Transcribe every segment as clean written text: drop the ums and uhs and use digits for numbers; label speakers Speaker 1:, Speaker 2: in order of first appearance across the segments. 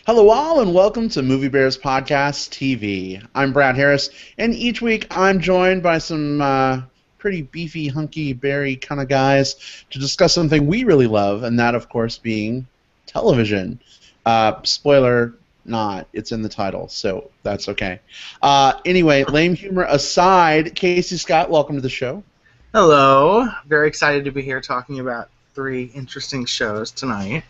Speaker 1: Hello, all, and welcome to Movie Bears Podcast TV. I'm Brad Harris, and each week I'm joined by some pretty beefy, hunky, berry kind of guys to discuss something we really love, and that, of course, being television. Spoiler not, it's in the title, so that's okay. Anyway, lame humor aside, Casey Scott, welcome to the show.
Speaker 2: Hello. Very excited to be here talking about three interesting shows tonight.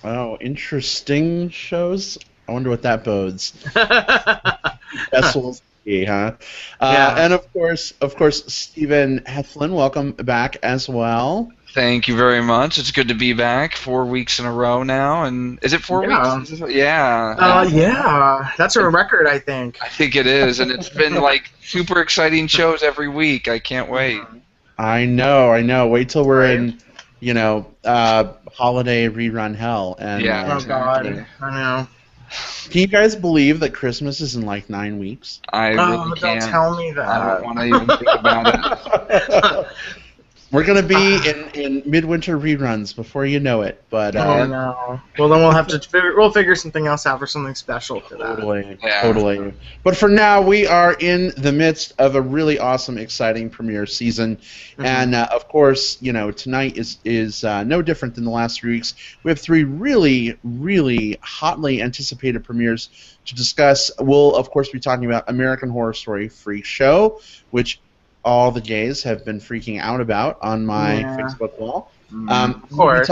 Speaker 1: Oh, interesting shows. I wonder what that bodes. Guess we'll see, huh?
Speaker 2: Yeah.
Speaker 1: And of course, Stephen Heflin, welcome back as well.
Speaker 3: Thank you very much. It's good to be back. 4 weeks in a row now, and is it 4 weeks? Yeah.
Speaker 2: Yeah. That's a record, I think.
Speaker 3: I think it is, and it's been like super exciting shows every week. I can't wait.
Speaker 1: I know. Wait till we're in, holiday rerun hell. And
Speaker 3: Yeah.
Speaker 2: Oh, God. I know.
Speaker 1: can you guys believe that Christmas is in like 9 weeks?
Speaker 3: I really
Speaker 2: Don't
Speaker 3: can't.
Speaker 2: tell me that.
Speaker 3: I don't want to even think about it.
Speaker 1: We're gonna be in midwinter reruns before you know it. But
Speaker 2: Oh, no. Well, then we'll figure something else out for something special for that.
Speaker 1: Totally. But for now, we are in the midst of a really awesome, exciting premiere season, and of course, tonight is no different than the last 3 weeks. We have three really, really hotly anticipated premieres to discuss. We'll of course be talking about American Horror Story Freakshow, which all the gays have been freaking out about on my Facebook wall.
Speaker 2: Of course.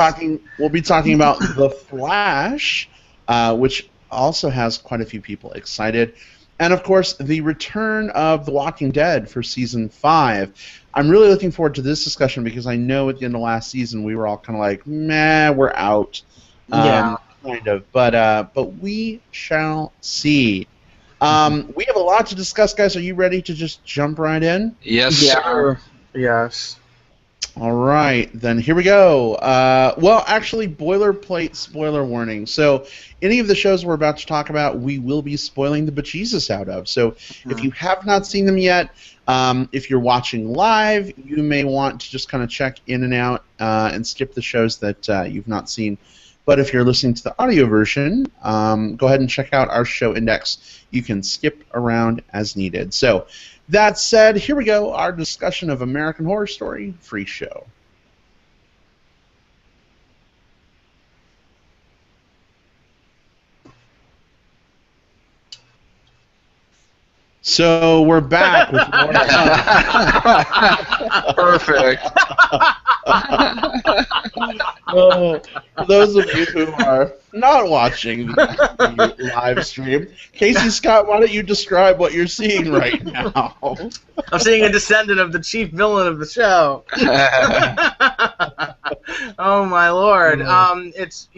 Speaker 1: We'll be talking about The Flash, which also has quite a few people excited. And, of course, the return of The Walking Dead for Season 5. I'm really looking forward to this discussion because I know at the end of last season we were all kind of like, meh, we're out.
Speaker 2: Yeah.
Speaker 1: Kind of. But we shall see. We have a lot to discuss, guys. Are you ready to just jump right in?
Speaker 3: Yes,
Speaker 2: Yeah.
Speaker 3: sir.
Speaker 2: Yes.
Speaker 1: All right, then here we go. Well, actually, boilerplate spoiler warning. So, any of the shows we're about to talk about, we will be spoiling the bejesus out of. So, if you have not seen them yet, if you're watching live, you may want to just kind of check in and out and skip the shows that you've not seen. But if you're listening to the audio version, go ahead and check out our show index. You can skip around as needed. So, that said, here we go, our discussion of American Horror Story Freakshow. So we're back with more.
Speaker 3: Perfect.
Speaker 1: For those of you who are not watching the live stream, Casey Scott, why don't you describe what you're seeing right now?
Speaker 2: I'm seeing a descendant of the chief villain of the show. Oh my lord! It's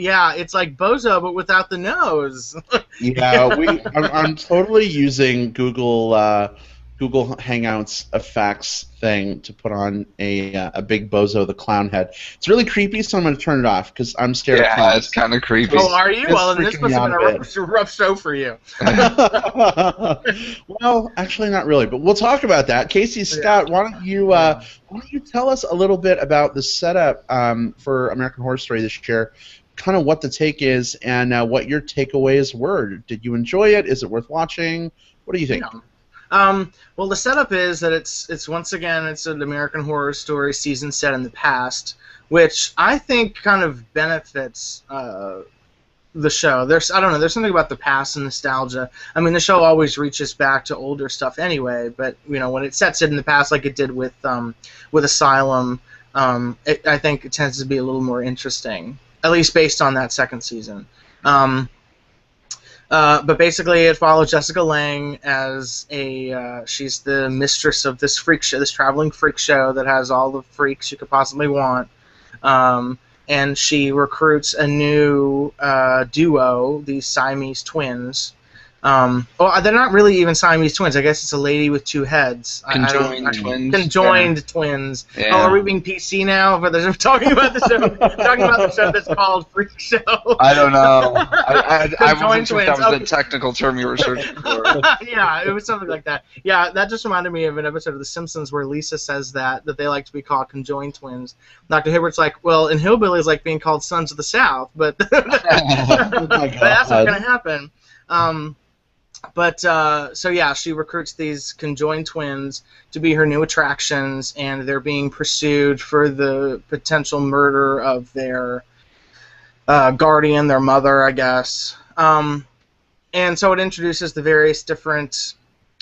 Speaker 2: like Bozo but without the nose.
Speaker 1: I'm totally using Google Hangouts effects thing to put on a big Bozo the clown head. It's really creepy, so I'm going to turn it off because I'm scared of clowns.
Speaker 3: Yeah, it's kind of creepy.
Speaker 2: Oh, are you?
Speaker 1: It's
Speaker 2: Well, then this
Speaker 1: freaking
Speaker 2: must have
Speaker 1: me
Speaker 2: been
Speaker 1: out
Speaker 2: a rough show for you.
Speaker 1: Well, actually, not really, but we'll talk about that. Casey Scott, why don't you tell us a little bit about the setup for American Horror Story this year, kind of what the take is, and what your takeaways were. Did you enjoy it? Is it worth watching? What do you think?
Speaker 2: Well, the setup is that it's once again it's an American Horror Story season set in the past, which I think kind of benefits the show. There's something about the past and nostalgia. I mean, the show always reaches back to older stuff anyway, but when it sets it in the past like it did with Asylum, I think it tends to be a little more interesting, at least based on that second season. But basically, it follows Jessica Lange as she's the mistress of this freak show, this traveling freak show that has all the freaks you could possibly want. And she recruits a new duo, these Siamese twins, They're not really even Siamese twins. I guess it's a lady with two heads.
Speaker 3: Conjoined twins.
Speaker 2: Conjoined twins.
Speaker 3: Yeah.
Speaker 2: Oh, are we being PC now? But they're talking about the show. Talking about the show that's called Freakshow.
Speaker 3: I don't know. I wasn't sure if that was
Speaker 2: okay.
Speaker 3: the technical term you were searching for.
Speaker 2: Yeah, it was something like that. Yeah, that just reminded me of an episode of The Simpsons where Lisa says that they like to be called conjoined twins. Dr. Hibbert's like, well, in Hillbillies like being called Sons of the South, but, but that's not going to happen. So yeah, she recruits these conjoined twins to be her new attractions, and they're being pursued for the potential murder of their guardian, their mother, I guess. And so it introduces the various different,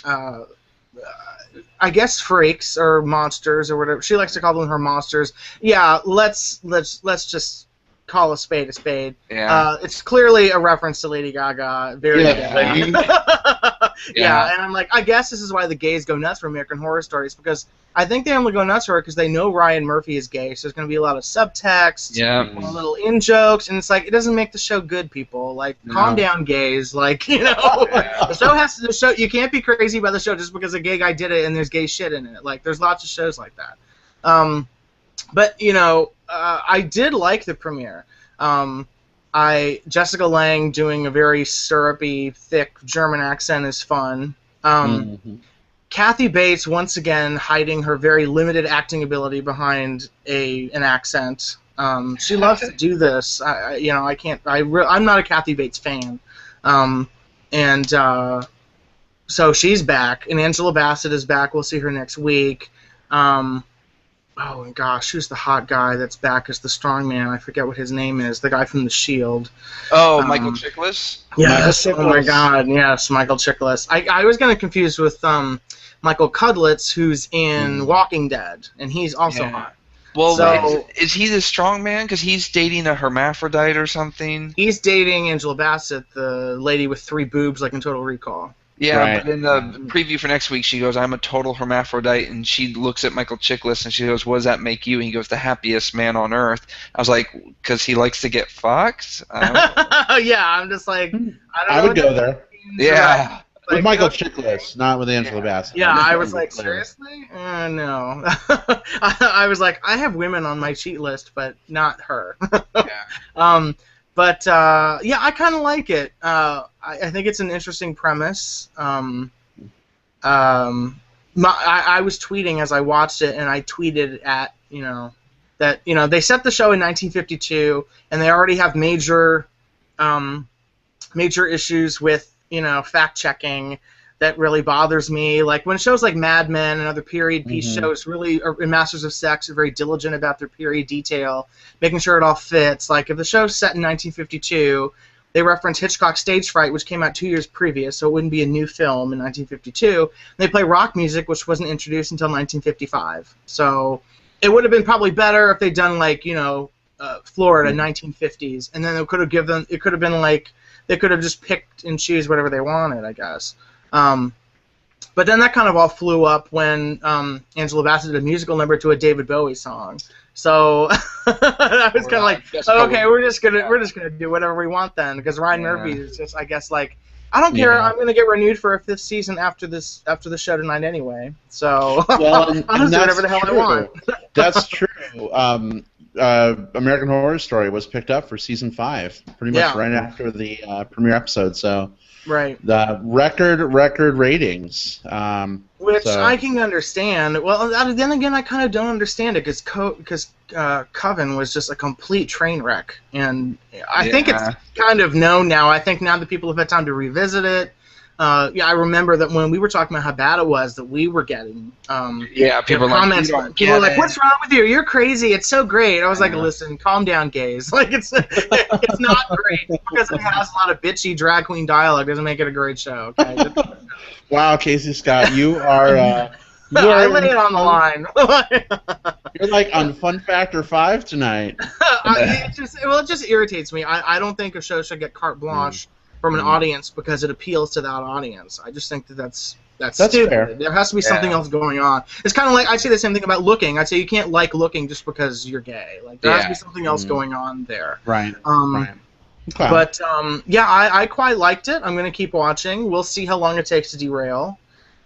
Speaker 2: I guess, freaks or monsters or whatever. She likes to call them her monsters. Yeah, let's just call a spade a spade.
Speaker 3: Yeah.
Speaker 2: It's clearly a reference to Lady Gaga. Very good. Yeah, and I'm like, I guess this is why the gays go nuts for American Horror Stories, because I think they only go nuts for it because they know Ryan Murphy is gay, so there's going to be a lot of subtext, little in-jokes, and it's like, it doesn't make the show good, people. Like, calm down, gays. Like, you know, the show, you can't be crazy about the show just because a gay guy did it and there's gay shit in it. Like, there's lots of shows like that. But, you know, I did like the premiere. Jessica Lange doing a very syrupy, thick German accent is fun. Kathy Bates once again hiding her very limited acting ability behind an accent. She loves to do this. I'm not a Kathy Bates fan. So she's back, and Angela Bassett is back. We'll see her next week. Oh, and gosh, who's the hot guy that's back as the strongman? I forget what his name is. The guy from The Shield.
Speaker 3: Oh, Michael Chiklis?
Speaker 2: Yes, oh my God, yes, Michael Chiklis. I was getting confused with Michael Cudlitz, who's in Walking Dead, and he's also hot.
Speaker 3: Well, is he the strongman? Because he's dating a hermaphrodite or something?
Speaker 2: He's dating Angela Bassett, the lady with 3 boobs like in Total Recall.
Speaker 3: Yeah, but in the preview for next week, she goes, I'm a total hermaphrodite, and she looks at Michael Chiklis, and she goes, what does that make you? And he goes, the happiest man on earth. I was like, because he likes to get fucked?
Speaker 2: Yeah, I'm just like,
Speaker 1: I would go there.
Speaker 3: Yeah.
Speaker 1: Like, with Michael Chiklis, not with Angela Bassett.
Speaker 2: Yeah, I was like, seriously? No. I was like, I have women on my cheat list, but not her. But I kind of like it. I think it's an interesting premise. I was tweeting as I watched it, and I tweeted at that they set the show in 1952, and they already have major issues with fact checking. That really bothers me. Like when shows like Mad Men and other period piece shows and Masters of Sex are very diligent about their period detail, making sure it all fits. Like if the show's set in 1952, they reference Hitchcock's Stage Fright, which came out 2 years previous, so it wouldn't be a new film in 1952. They play rock music, which wasn't introduced until 1955. So it would have been probably better if they'd done like Florida 1950s, and then it could have been like they could have just picked and choose whatever they wanted, I guess. But then that kind of all flew up when Angela Bassett did a musical number to a David Bowie song. So I was kind of like, okay, we're just gonna do whatever we want then, because Ryan Murphy is just, I guess, like, I don't care. I'm gonna get renewed for a 5th season after the show tonight anyway. So I'll just do whatever the hell I want.
Speaker 1: That's true. American Horror Story was picked up for season 5, pretty much right after the premiere episode. So.
Speaker 2: Right.
Speaker 1: The record ratings.
Speaker 2: Which I can understand. Well, then again, I kind of don't understand it because Coven was just a complete train wreck. And I think it's kind of known now. I think now that people have had time to revisit it. I remember that when we were talking about how bad it was, that we were getting
Speaker 3: people
Speaker 2: comments. People were like, "What's wrong with you? You're crazy. It's so great." I was like, "Listen, calm down, gays. Like it's not great because it has a lot of bitchy drag queen dialogue. Doesn't make it a great show." Okay?
Speaker 1: Wow, Casey Scott, you are.
Speaker 2: I lay it on the line.
Speaker 1: You're like on Fun Factor 5 tonight.
Speaker 2: It just irritates me. I don't think a show should get carte blanche from an audience because it appeals to that audience. I just think that's stupid. Fair. There has to be something else going on. It's kind of like, I'd say the same thing about Looking. I'd say you can't like Looking just because you're gay. Like there has to be something else going on there.
Speaker 1: Right. Okay.
Speaker 2: But yeah, I quite liked it. I'm going to keep watching. We'll see how long it takes to derail.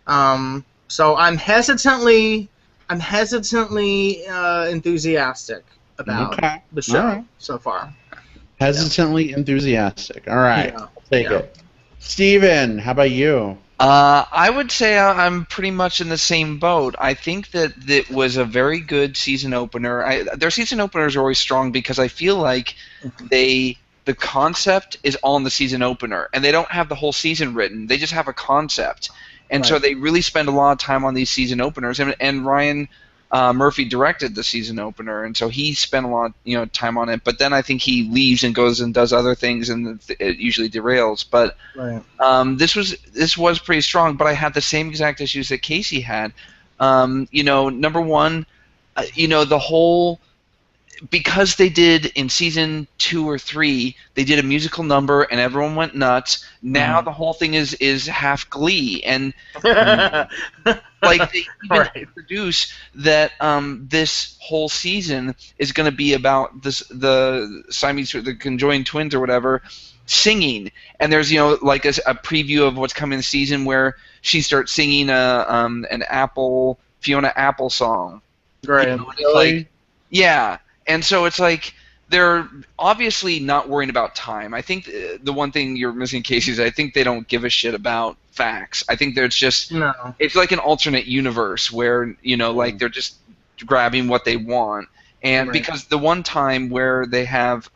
Speaker 2: So I'm hesitantly enthusiastic about
Speaker 1: Okay.
Speaker 2: the show
Speaker 1: All right.
Speaker 2: so far.
Speaker 1: Hesitantly enthusiastic. All right.
Speaker 2: Yeah.
Speaker 1: I'll take it. Steven, how about you?
Speaker 3: I would say I'm pretty much in the same boat. I think that it was a very good season opener. Their season openers are always strong because I feel like the concept is all in the season opener, and they don't have the whole season written. They just have a concept, and so they really spend a lot of time on these season openers. And Ryan Murphy directed the season opener, and so he spent a lot, time on it. But then I think he leaves and goes and does other things, and it usually derails. But this was pretty strong. But I had the same exact issues that Casey had. Number one, the whole. Because they did in season 2 or 3, they did a musical number and everyone went nuts. Now the whole thing is half Glee, and like they even introduce that this whole season is going to be about the Siamese, the conjoined twins or whatever, singing. And there's like a preview of what's coming this season where she starts singing an Fiona Apple song.
Speaker 2: Right.
Speaker 3: Like, yeah. And so it's like they're obviously not worrying about time. I think the one thing you're missing, Casey, is I think they don't give a shit about facts. I think there's just it's like an alternate universe where like they're just grabbing what they want. And because the one time where they have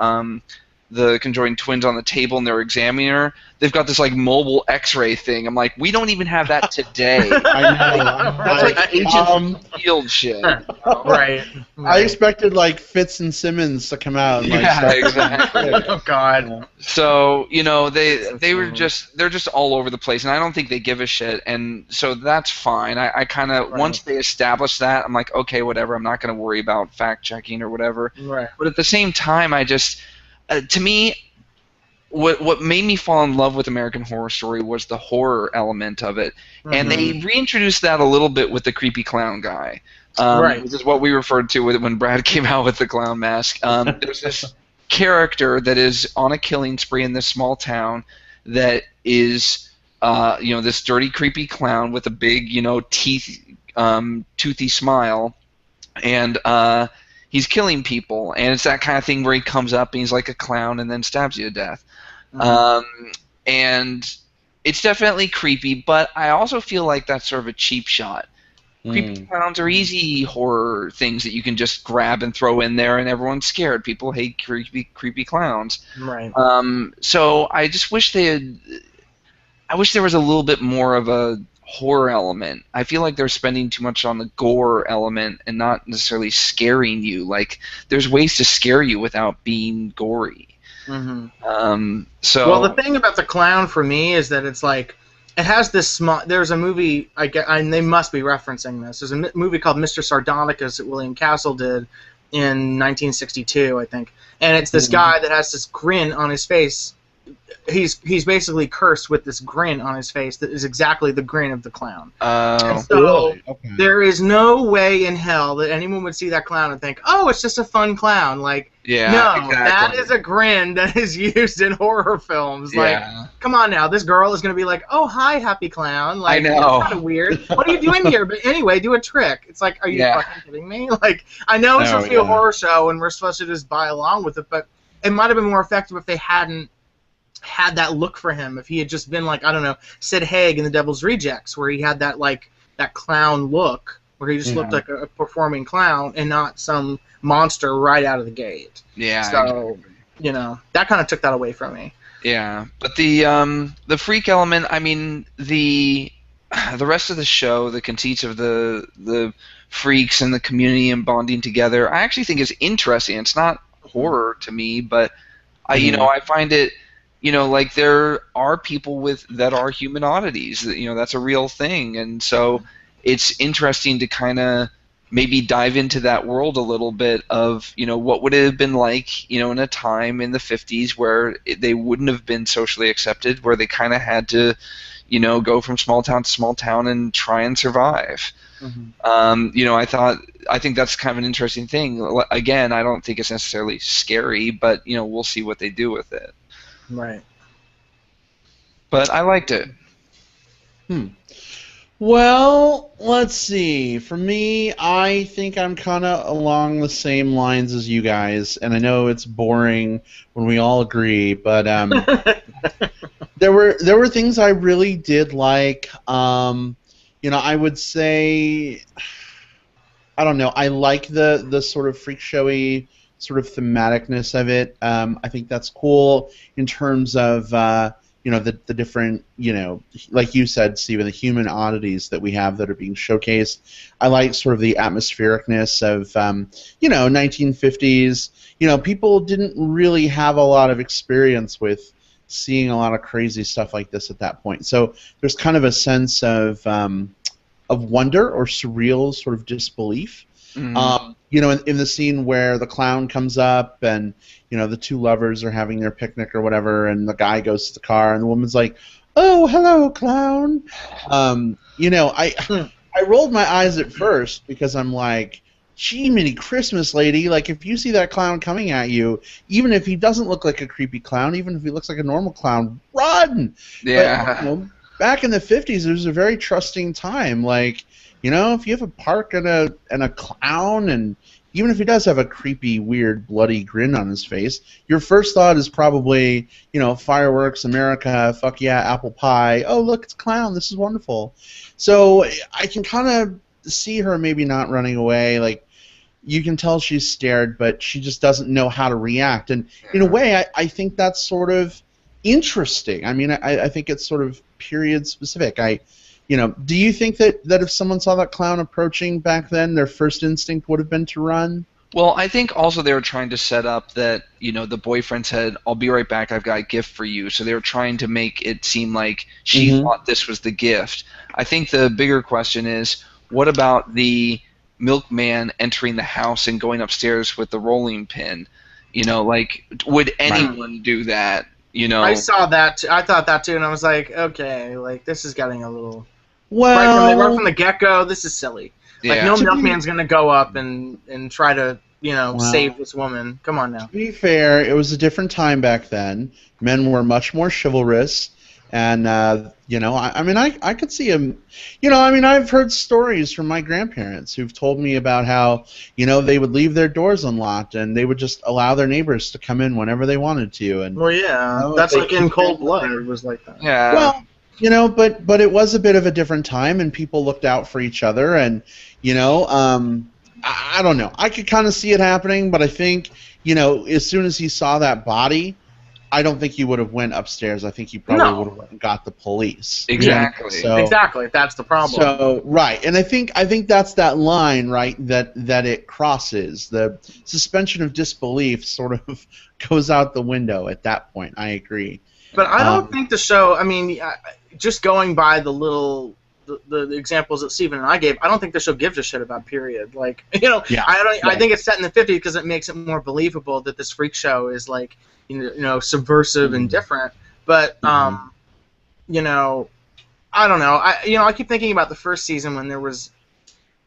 Speaker 3: the conjoined twins on the table and they're examining her, they've got this like mobile X-ray thing. I'm like, we don't even have that today.
Speaker 1: I know.
Speaker 3: That's like ancient field shit.
Speaker 2: Right.
Speaker 1: I expected like Fitz and Simmons to come out. And,
Speaker 3: exactly.
Speaker 2: Oh God.
Speaker 3: So they're just all over the place, and I don't think they give a shit, and so that's fine. I kind of once they establish that, I'm like, okay, whatever. I'm not going to worry about fact checking or whatever.
Speaker 2: Right.
Speaker 3: But at the same time, I just to me, what made me fall in love with American Horror Story was the horror element of it, and they reintroduced that a little bit with the creepy clown guy, which is what we referred to when Brad came out with the clown mask. There's this character that is on a killing spree in this small town that is, this dirty, creepy clown with a big, toothy smile, and he's killing people, and it's that kind of thing where he comes up and he's like a clown and then stabs you to death. And it's definitely creepy, but I also feel like that's sort of a cheap shot. Creepy clowns are easy horror things that you can just grab and throw in there, and everyone's scared. People hate creepy clowns.
Speaker 2: Right.
Speaker 3: So I just wish I wish there was a little bit more of a horror element. I feel like they're spending too much on the gore element and not necessarily scaring you. Like, there's ways to scare you without being gory.
Speaker 2: Well, the thing about the clown for me is that it's like it has this small. There's a movie they must be referencing this. There's a movie called Mr. Sardonicus that William Castle did in 1962, I think, and it's this guy that has this grin on his face. He's basically cursed with this grin on his face that is exactly the grin of the clown. So there is no way in hell that anyone would see that clown and think, "Oh, it's just a fun clown." Like, that is a grin that is used in horror films. Like, come on now, this girl is going to be like, "Oh, hi, happy clown." Like,
Speaker 3: I know.
Speaker 2: It's kind of weird. What are you doing here? But anyway, do a trick. It's like, are you fucking kidding me? Like, I know it's supposed to be a horror show and we're supposed to just buy along with it, but it might have been more effective if they hadn't had that look for him. If he had just been like, I don't know, Sid Haig in The Devil's Rejects, where he had that like that clown look, where he just looked like a performing clown and not some monster right out of the gate. Yeah. So that kind of took that away from me.
Speaker 3: Yeah, but the freak element, I mean, the rest of the show, the conceits of the freaks and the community and bonding together, I actually think is interesting. It's not horror to me, but I find it. Like there are people that are human oddities. That's a real thing, and so it's interesting to kind of maybe dive into that world a little bit of what would it have been like in a time in the 50s where they wouldn't have been socially accepted, where they kind of had to go from small town to small town and try and survive. I think that's kind of an interesting thing. Again, I don't think it's necessarily scary, but we'll see what they do with it.
Speaker 2: Right.
Speaker 3: But I liked it.
Speaker 1: Well, let's see. For me, I think I'm kind of along the same lines as you guys, and I know it's boring when we all agree, but there were things I really did like. I would say, I don't know. I like the sort of freak showy sort of thematicness of it. I think that's cool in terms of the different, like you said, Stephen, the human oddities that we have that are being showcased. I like sort of the atmosphericness of 1950s. People didn't really have a lot of experience with seeing a lot of crazy stuff like this at that point. So there's kind of a sense of wonder or surreal sort of disbelief.
Speaker 3: Mm-hmm.
Speaker 1: In the scene where the clown comes up and the two lovers are having their picnic or whatever, and the guy goes to the car and the woman's like, "Oh, hello, clown." I rolled my eyes at first because I'm like, "Gee, mini Christmas lady! Like, if you see that clown coming at you, even if he doesn't look like a creepy clown, even if he looks like a normal clown, run!"
Speaker 3: Yeah.
Speaker 1: But, back in the 50s, it was a very trusting time. Like, if you have a park and a clown, and even if he does have a creepy, weird, bloody grin on his face, your first thought is probably, fireworks, America, fuck yeah, apple pie. Oh, look, it's a clown. This is wonderful. So I can kind of see her maybe not running away. Like, you can tell she's scared, but she just doesn't know how to react. And in a way, I think that's sort of interesting. I mean, I think it's sort of period specific. Do you think that if someone saw that clown approaching back then, their first instinct would have been to run?
Speaker 3: Well, I think also they were trying to set up that, the boyfriend said, "I'll be right back, I've got a gift for you." So they were trying to make it seem like she thought this was the gift. I think the bigger question is, what about the milkman entering the house and going upstairs with the rolling pin? Would anyone do that?
Speaker 2: I saw that. I thought that too, and I was like, okay, like this is getting a little.
Speaker 1: Well,
Speaker 2: right from the get-go, this is silly.
Speaker 3: Yeah.
Speaker 2: Like, no milkman's gonna go up and try to save this woman. Come on now.
Speaker 1: To be fair, it was a different time back then. Men were much more chivalrous, and I could see him. I've heard stories from my grandparents who've told me about how they would leave their doors unlocked and they would just allow their neighbors to come in whenever they wanted to. And
Speaker 2: well, yeah, that's like in Cold Blood. It was like that.
Speaker 3: Yeah.
Speaker 1: Well, but it was a bit of a different time, and people looked out for each other, and I don't know. I could kind of see it happening, but I think as soon as he saw that body, I don't think he would have went upstairs. I think he probably would have went and got the police.
Speaker 3: Exactly.
Speaker 2: Exactly. That's the problem.
Speaker 1: So right, and I think that's that line, right, that it crosses. The suspension of disbelief sort of goes out the window at that point. I agree.
Speaker 2: But I don't think the show. I mean, just going by the examples that Stephen and I gave, I don't think the show gives a shit about period. Like, I think it's set in the 50s because it makes it more believable that this freak show is like, subversive and different. But I don't know. I keep thinking about the first season when there was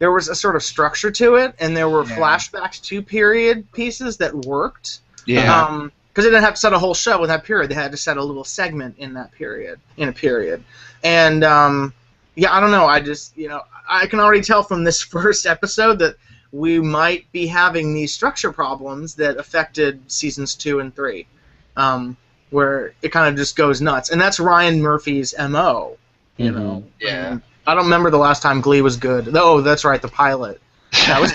Speaker 2: a sort of structure to it, and there were flashbacks to period pieces that worked.
Speaker 3: Yeah.
Speaker 2: Because they didn't have to set a whole show with that period. They had to set a little segment in a period. And I don't know. I just, I can already tell from this first episode that we might be having these structure problems that affected seasons 2 and 3, where it kind of just goes nuts. And that's Ryan Murphy's MO,
Speaker 3: Yeah.
Speaker 2: And I don't remember the last time Glee was good. Oh, that's right, the pilot. That was,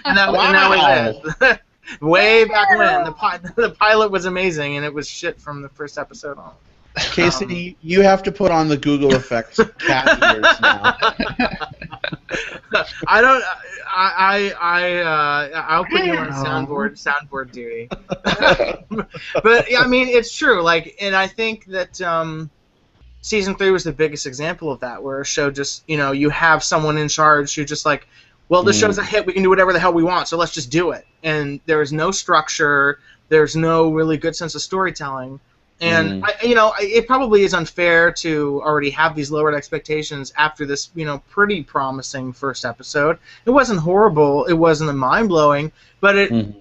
Speaker 2: and that was it. Way back when, the pilot was amazing, and it was shit from the first episode on.
Speaker 1: Casey, you have to put on the Google effects cat ears now.
Speaker 2: I'll put you on soundboard duty. But yeah, I mean, it's true. Like, and I think that season 3 was the biggest example of that, where a show just, you have someone in charge who just like, well, this show's a hit. We can do whatever the hell we want, so let's just do it. And there's no structure. There's no really good sense of storytelling. And it probably is unfair to already have these lowered expectations after this, pretty promising first episode. It wasn't horrible. It wasn't mind blowing, but it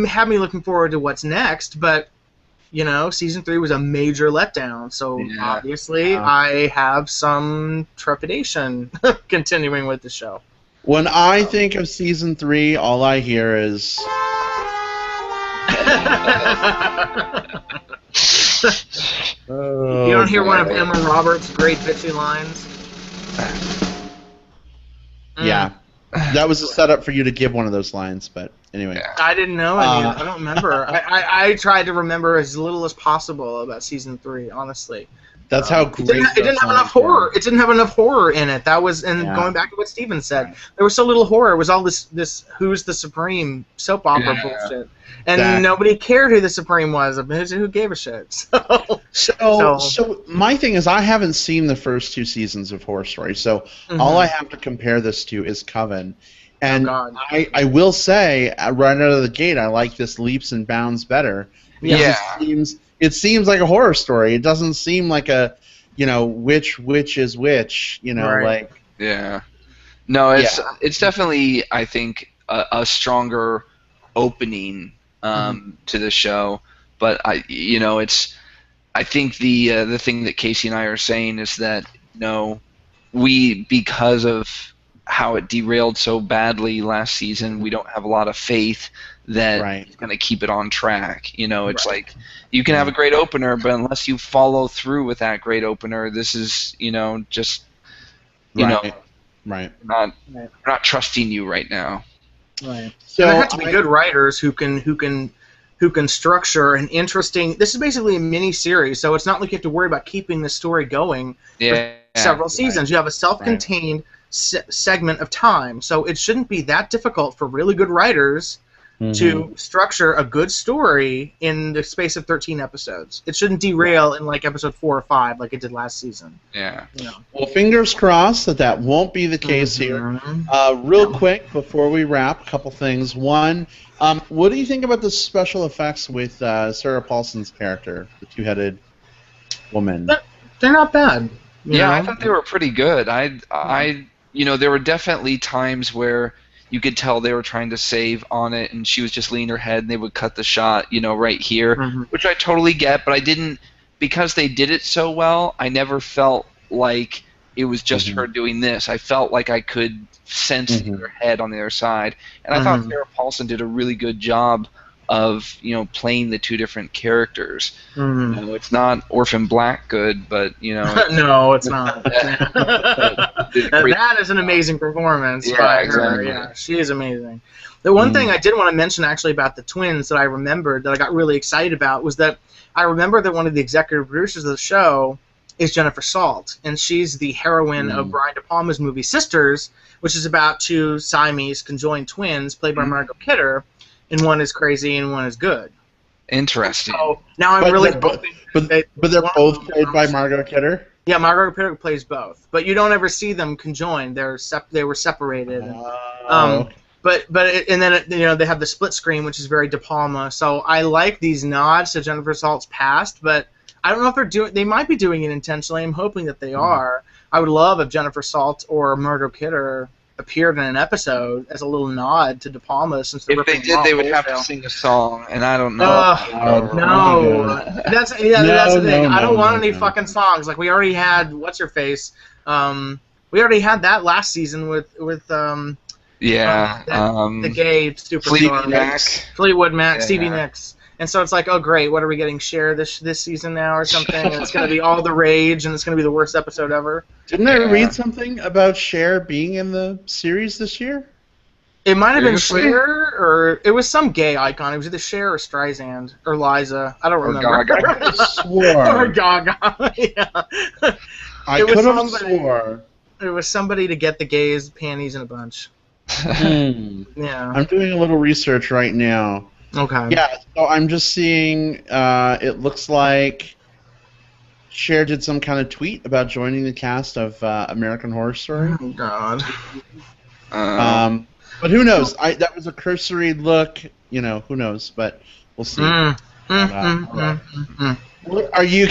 Speaker 2: had me looking forward to what's next. But you know, season 3 was a major letdown. So obviously, I have some trepidation continuing with the show.
Speaker 1: When I think of season 3, all I hear is.
Speaker 2: You don't hear one of Emma Roberts' great bitchy lines?
Speaker 1: Yeah. That was a setup for you to give one of those lines, but anyway.
Speaker 2: I didn't know any. I don't remember. I tried to remember as little as possible about season 3, honestly.
Speaker 1: That's how great
Speaker 2: it didn't have enough horror. It didn't have enough horror in it. That was, and going back to what Steven said, there was so little horror. It was all this Who's the Supreme soap opera bullshit. And nobody cared who the Supreme was. Who gave a shit?
Speaker 1: So my thing is, I haven't seen the first 2 seasons of Horror Story, so all I have to compare this to is Coven. And I will say, right out of the gate, I like this leaps and bounds better. It seems like a horror story. It doesn't seem like a, which is which, like.
Speaker 3: Yeah. No, it's definitely, I think, a stronger opening to the show. But I think the thing that Casey and I are saying is that because of how it derailed so badly last season, we don't have a lot of faith that it's going to keep it on track. It's like you can have a great opener, but unless you follow through with that great opener, this is just not trusting you right now.
Speaker 2: Right. So there have to be good writers who can structure an interesting. This is basically a mini series, so it's not like you have to worry about keeping the story going for several seasons. You have a self-contained segment of time, so it shouldn't be that difficult for really good writers to structure a good story in the space of 13 episodes. It shouldn't derail in like episode 4 or 5 like it did last season.
Speaker 3: Yeah.
Speaker 1: Well, fingers crossed that won't be the case here. Real quick before we wrap, a couple things. One, what do you think about the special effects with Sarah Paulson's character, the two-headed woman?
Speaker 2: They're not bad.
Speaker 3: I thought they were pretty good. There were definitely times where you could tell they were trying to save on it, and she was just leaning her head, and they would cut the shot, right here, which I totally get, but I didn't, because they did it so well, I never felt like it was just her doing this. I felt like I could sense her head on the other side, and I thought Sarah Paulson did a really good job of playing the two different characters. It's not Orphan Black good, but
Speaker 2: no, it's not. That is an amazing performance by her. Yeah, she is amazing. The one thing I did want to mention actually about the twins that I remembered that I got really excited about was that I remember that one of the executive producers of the show is Jennifer Salt, and she's the heroine of Brian De Palma's movie Sisters, which is about two Siamese conjoined twins played by Margot Kidder. And one is crazy and one is good.
Speaker 3: Interesting.
Speaker 2: So now I'm really hoping.
Speaker 1: But they're both played by Margot Kidder?
Speaker 2: Yeah, Margot Kidder plays both. But you don't ever see them conjoined. They were separated. But then they have the split screen, which is very De Palma. So I like these nods to Jennifer Salt's past, but I don't know if they're doing. They might be doing it intentionally. I'm hoping that they are. I would love if Jennifer Salt or Margot Kidder appeared in an episode as a little nod to De Palma, since
Speaker 3: if they did, they would have to sing a song, and I don't know.
Speaker 2: No, that's the thing. I don't want any fucking songs. Like we already had what's her face. We already had that last season with the gay superstar Fleetwood Mac, Stevie Nicks. And so it's like, oh great, what are we getting? Cher this season now or something? And it's going to be all the rage, and it's going to be the worst episode ever.
Speaker 1: Didn't I read something about Cher being in the series this year?
Speaker 2: It might have been Cher, or it was some gay icon. It was either Cher or Streisand or Liza. I don't remember.
Speaker 1: Or Gaga. I swore.
Speaker 2: Or Gaga. Yeah.
Speaker 1: I could have swore.
Speaker 2: It was somebody to get the gays' panties in a bunch. Yeah.
Speaker 1: I'm doing a little research right now.
Speaker 2: Okay.
Speaker 1: Yeah, so I'm just seeing, it looks like Cher did some kind of tweet about joining the cast of American Horror Story.
Speaker 2: Oh, God.
Speaker 1: But who knows? That was a cursory look, who knows, but we'll see. Are you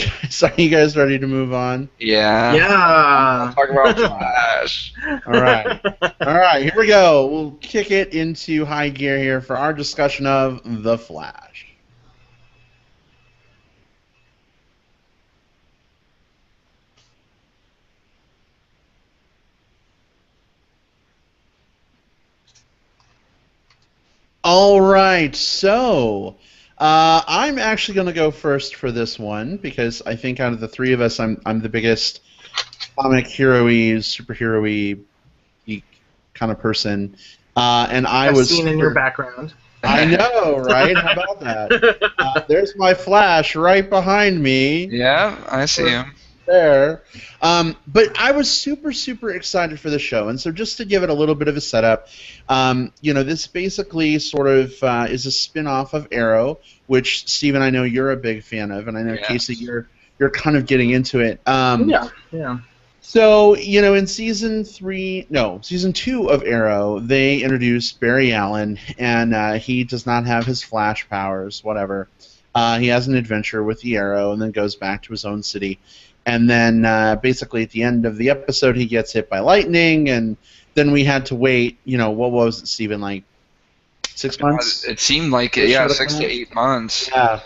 Speaker 1: guys ready to move on?
Speaker 3: Yeah.
Speaker 2: Yeah.
Speaker 3: Talk about Flash.
Speaker 1: All right, here we go. We'll kick it into high gear here for our discussion of The Flash. All right, so I'm actually going to go first for this one because I think out of the three of us, I'm the biggest comic hero-y, superhero-y geek kind of person, and
Speaker 2: I've seen in your background.
Speaker 1: I know, right? How about that? There's my Flash right behind me.
Speaker 3: Yeah, I see him.
Speaker 1: There. But I was super, super excited for the show, and so just to give it a little bit of a setup, this basically sort of is a spin-off of Arrow, which, Steven, I know you're a big fan of, and I know, Casey, you're kind of getting into it.
Speaker 2: Yeah.
Speaker 1: So, in season 2 of Arrow, they introduced Barry Allen, and he does not have his Flash powers, whatever. He has an adventure with the Arrow and then goes back to his own city. And then basically at the end of the episode, he gets hit by lightning, and then we had to wait, what was it, Steven, like 6 months?
Speaker 3: It seemed like it, 6 to 8 months.
Speaker 1: Yeah.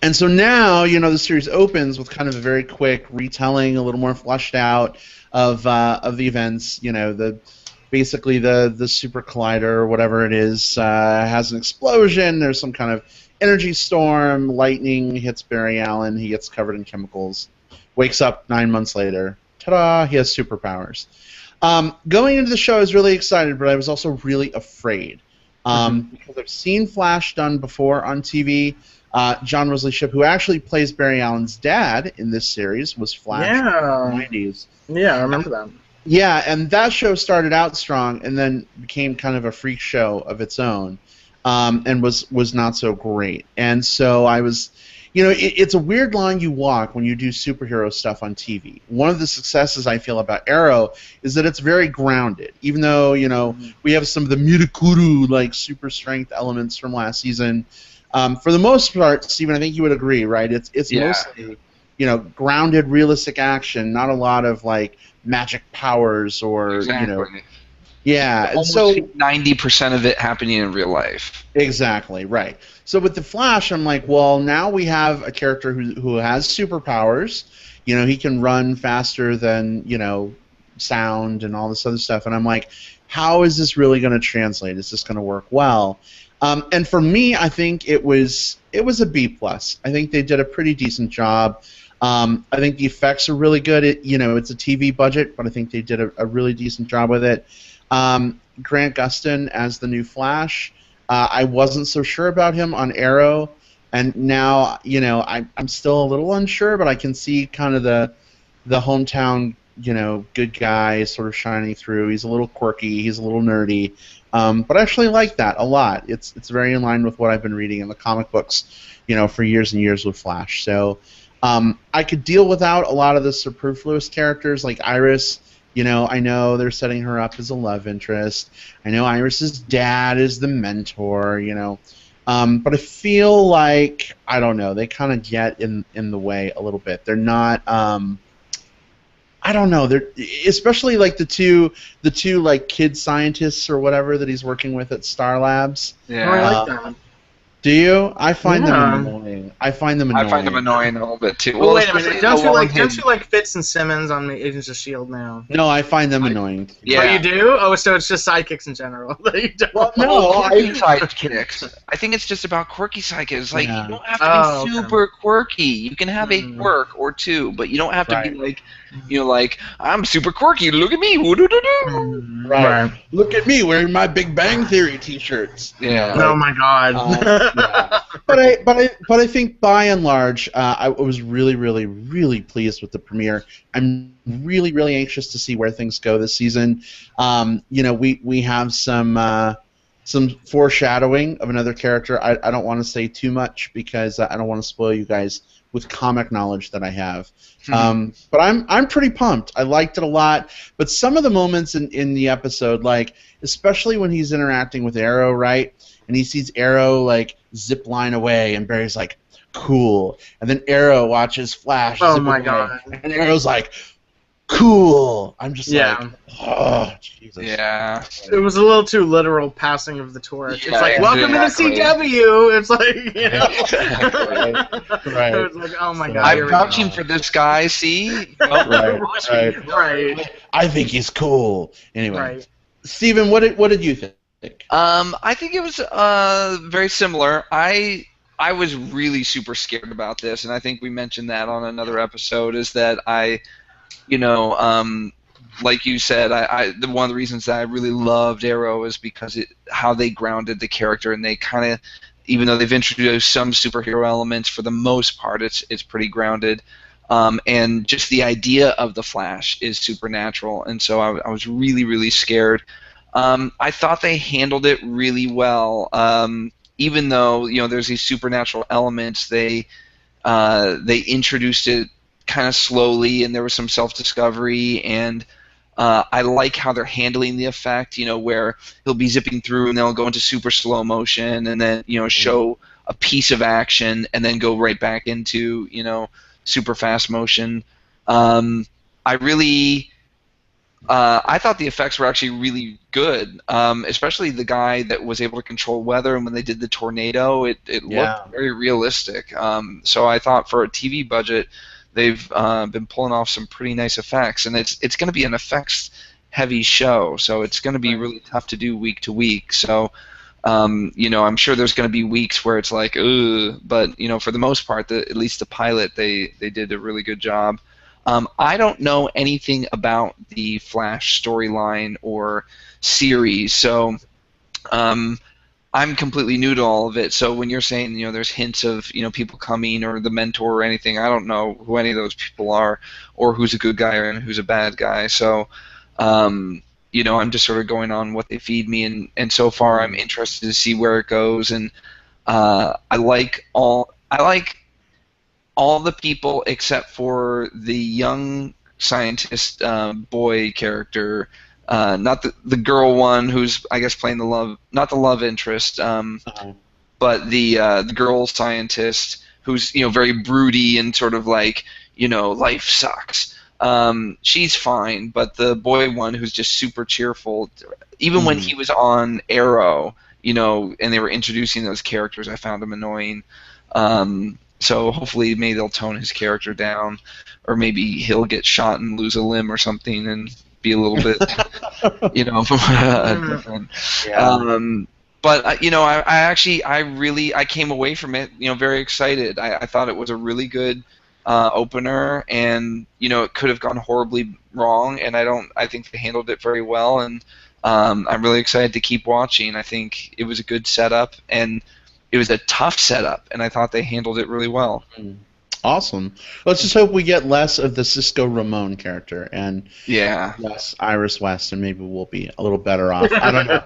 Speaker 1: And so now, the series opens with kind of a very quick retelling, a little more fleshed out of the events. Basically the super collider or whatever it is has an explosion. There's some kind of energy storm. Lightning hits Barry Allen. He gets covered in chemicals. Wakes up 9 months later. Ta-da! He has superpowers. Going into the show, I was really excited, but I was also really afraid because I've seen Flash done before on TV. John Wesley Shipp, who actually plays Barry Allen's dad in this series, was Flash in the 90s.
Speaker 2: Yeah, I remember that.
Speaker 1: Yeah, and that show started out strong and then became kind of a freak show of its own, and was not so great. And so I was, it's a weird line you walk when you do superhero stuff on TV. One of the successes I feel about Arrow is that it's very grounded, even though we have some of the Mirakuru like super strength elements from last season. For the most part, Steven, I think you would agree, right? It's mostly, grounded, realistic action, not a lot of like magic powers or Yeah.
Speaker 3: Almost
Speaker 1: so
Speaker 3: 90% of it happening in real life.
Speaker 1: Exactly, right. So with the Flash, I'm like, well, now we have a character who has superpowers. He can run faster than, sound and all this other stuff. And I'm like, how is this really going to translate? Is this going to work well? And for me, I think it was a B+. I think they did a pretty decent job. I think the effects are really good. It's a TV budget, but I think they did a really decent job with it. Grant Gustin as the new Flash, I wasn't so sure about him on Arrow, and now I'm still a little unsure, but I can see kind of the hometown good guy sort of shining through. He's a little quirky, he's a little nerdy, but I actually like that a lot. It's very in line with what I've been reading in the comic books, for years and years with Flash. So I could deal without a lot of the superfluous characters like Iris. I know they're setting her up as a love interest. I know Iris's dad is the mentor, but I feel like, I don't know, they kind of get in the way a little bit. They're not, I don't know, they're especially like the two like kid scientists or whatever that he's working with at Star Labs.
Speaker 3: Yeah.
Speaker 2: I like that.
Speaker 1: Do you? I find them annoying. I find them
Speaker 3: annoying a little bit too.
Speaker 2: Well, wait a minute. Don't you like Fitz and Simmons on Agents of S.H.I.E.L.D. now?
Speaker 1: No, I find them annoying.
Speaker 3: Yeah.
Speaker 2: Oh, you do? Oh, so it's just sidekicks in general. You don't.
Speaker 1: Well, no,
Speaker 3: quirky sidekicks. I think it's just about quirky sidekicks. Like, you don't have to be super quirky. You can have a quirk or two, but you don't have to be like, like, I'm super quirky. Look at me. Woo-doo-doo-doo.
Speaker 1: Right. Look at me wearing my Big Bang Theory T-shirts.
Speaker 3: Yeah.
Speaker 2: Oh my God.
Speaker 1: Yeah. But I think by and large, I was really, really, really pleased with the premiere. I'm really, really anxious to see where things go this season. We have some foreshadowing of another character. I don't want to say too much because I don't want to spoil you guys with comic knowledge that I have. But I'm pretty pumped. I liked it a lot. But some of the moments in the episode, like especially when he's interacting with Arrow, right? And he sees Arrow like zip line away, and Barry's like, "Cool." And then Arrow watches Flash.
Speaker 2: Oh
Speaker 1: zip
Speaker 2: my
Speaker 1: away,
Speaker 2: God!
Speaker 1: And Arrow's like, "Cool." I'm just like, "Oh, Jesus."
Speaker 3: Yeah.
Speaker 2: It was a little too literal passing of the torch.
Speaker 3: Yeah,
Speaker 2: it's like, welcome to the CW. It's like,
Speaker 1: Right.
Speaker 2: It was like, oh my God.
Speaker 3: I'm vouching for this guy. See.
Speaker 2: Right.
Speaker 1: I think he's cool. Anyway,
Speaker 2: Right.
Speaker 1: Steven, what did you think?
Speaker 3: I think it was very similar. I was really super scared about this, and I think we mentioned that on another episode. Is that you know, like you said, one of the reasons that I really loved Arrow is because how they grounded the character, and they kind of, even though they've introduced some superhero elements, for the most part, it's pretty grounded. And just the idea of the Flash is supernatural, and so I was really, really scared. I thought they handled it really well. Even though there's these supernatural elements, they introduced it kind of slowly, and there was some self-discovery, and I like how they're handling the effect. Where he'll be zipping through, and they'll go into super slow motion, and then show a piece of action, and then go right back into super fast motion. I thought the effects were actually really good, especially the guy that was able to control weather, and when they did the tornado, it looked very realistic. So I thought for a TV budget, they've been pulling off some pretty nice effects, and it's going to be an effects-heavy show, so it's going to be really tough to do week to week. So I'm sure there's going to be weeks where it's like, ugh, but for the most part, at least the pilot, they did a really good job. I don't know anything about the Flash storyline or series, so I'm completely new to all of it. So when you're saying there's hints of people coming or the Mentor or anything, I don't know who any of those people are or who's a good guy and who's a bad guy. So I'm just sort of going on what they feed me, and so far I'm interested to see where it goes. And I like all the people except for the young scientist boy character, not the girl one who's I guess playing not the love interest, but the girl scientist who's very broody and sort of like life sucks. She's fine, but the boy one who's just super cheerful, even when he was on Arrow, and they were introducing those characters, I found him annoying. So hopefully maybe they'll tone his character down, or maybe he'll get shot and lose a limb or something and be a little bit, different. Yeah. But I came away from it, very excited. I thought it was a really good opener, and it could have gone horribly wrong, and I think they handled it very well, and I'm really excited to keep watching. I think it was a good setup, and it was a tough setup, and I thought they handled it really well.
Speaker 1: Awesome. Let's just hope we get less of the Cisco Ramon character and less Iris West, and maybe we'll be a little better off. I don't know.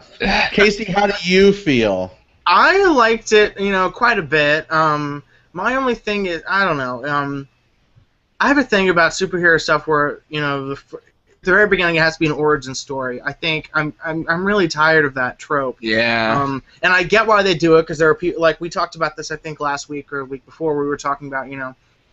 Speaker 1: Casey, how do you feel?
Speaker 2: I liked it, quite a bit. My only thing is, I don't know. I have a thing about superhero stuff where the very beginning it has to be an origin story. I think I'm really tired of that trope.
Speaker 3: Yeah.
Speaker 2: And I get why they do it, because there are people, like we talked about this I think last week or a week before, we were talking about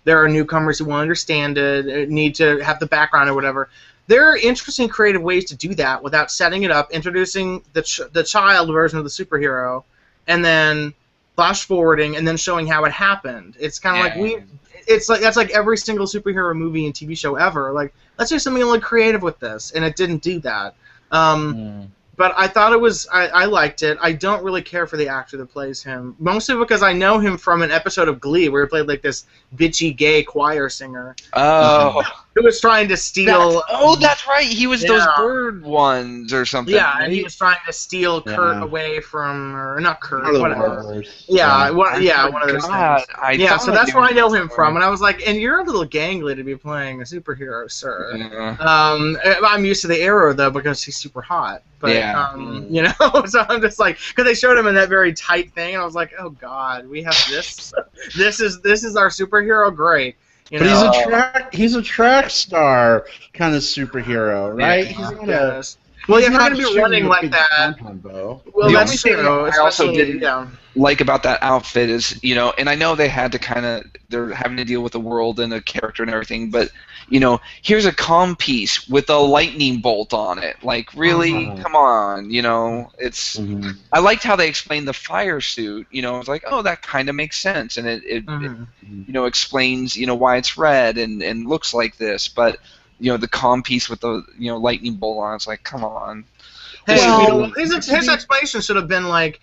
Speaker 2: there are newcomers who won't understand it, need to have the background or whatever. There are interesting creative ways to do that without setting it up, introducing the child version of the superhero, and then flash forwarding and then showing how it happened. It's kind of that's like every single superhero movie and TV show ever. Like, let's do something a little creative with this, and it didn't do that. But I thought it was, I liked it. I don't really care for the actor that plays him, mostly because I know him from an episode of Glee where he played like this bitchy gay choir singer.
Speaker 3: Oh.
Speaker 2: Who was trying to steal...
Speaker 3: That's right. He was those bird ones or something.
Speaker 2: Yeah,
Speaker 3: right?
Speaker 2: and he was trying to steal Kurt away from... Or not Kurt, whatever. One of those things. So that's where I know him from. And I was like, and you're a little gangly to be playing a superhero, sir. Yeah. I'm used to the Arrow, though, because he's super hot. But, so I'm just like... Because they showed him in that very tight thing, and I was like, oh, God, we have this? This is our superhero? Great.
Speaker 1: But he's a track star kind of superhero, right?
Speaker 2: Yeah. He's if you're going to be running like that, well, that's true.
Speaker 3: I also didn't like about that outfit is, and I know they had to they're having to deal with the world and the character and everything, but, here's a comm piece with a lightning bolt on it. Like, really? Come on, it's... I liked how they explained the fire suit. I was like, oh, that kind of makes sense, and it explains, why it's red and looks like this, but... the comm piece with the lightning bolt on. It's like, come on.
Speaker 2: Hey,
Speaker 1: Well,
Speaker 2: his explanation should have been like,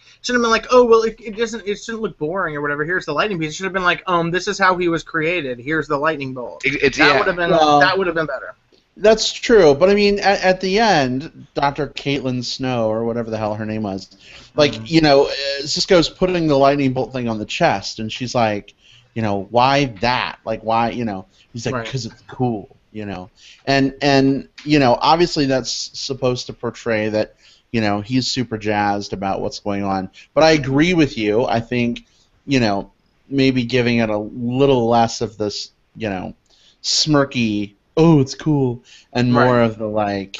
Speaker 2: oh well, it shouldn't look boring or whatever. Here's the lightning piece. It should have been like, this is how he was created. Here's the lightning bolt. That would have been better.
Speaker 1: That's true, but I mean, at the end, Dr. Caitlin Snow, or whatever the hell her name was, like, Cisco's putting the lightning bolt thing on the chest, and she's like, why that? Like, why, he's like, because it's cool, and obviously that's supposed to portray that, he's super jazzed about what's going on. But I agree with you. I think, maybe giving it a little less of this, smirky, oh, it's cool, and more of the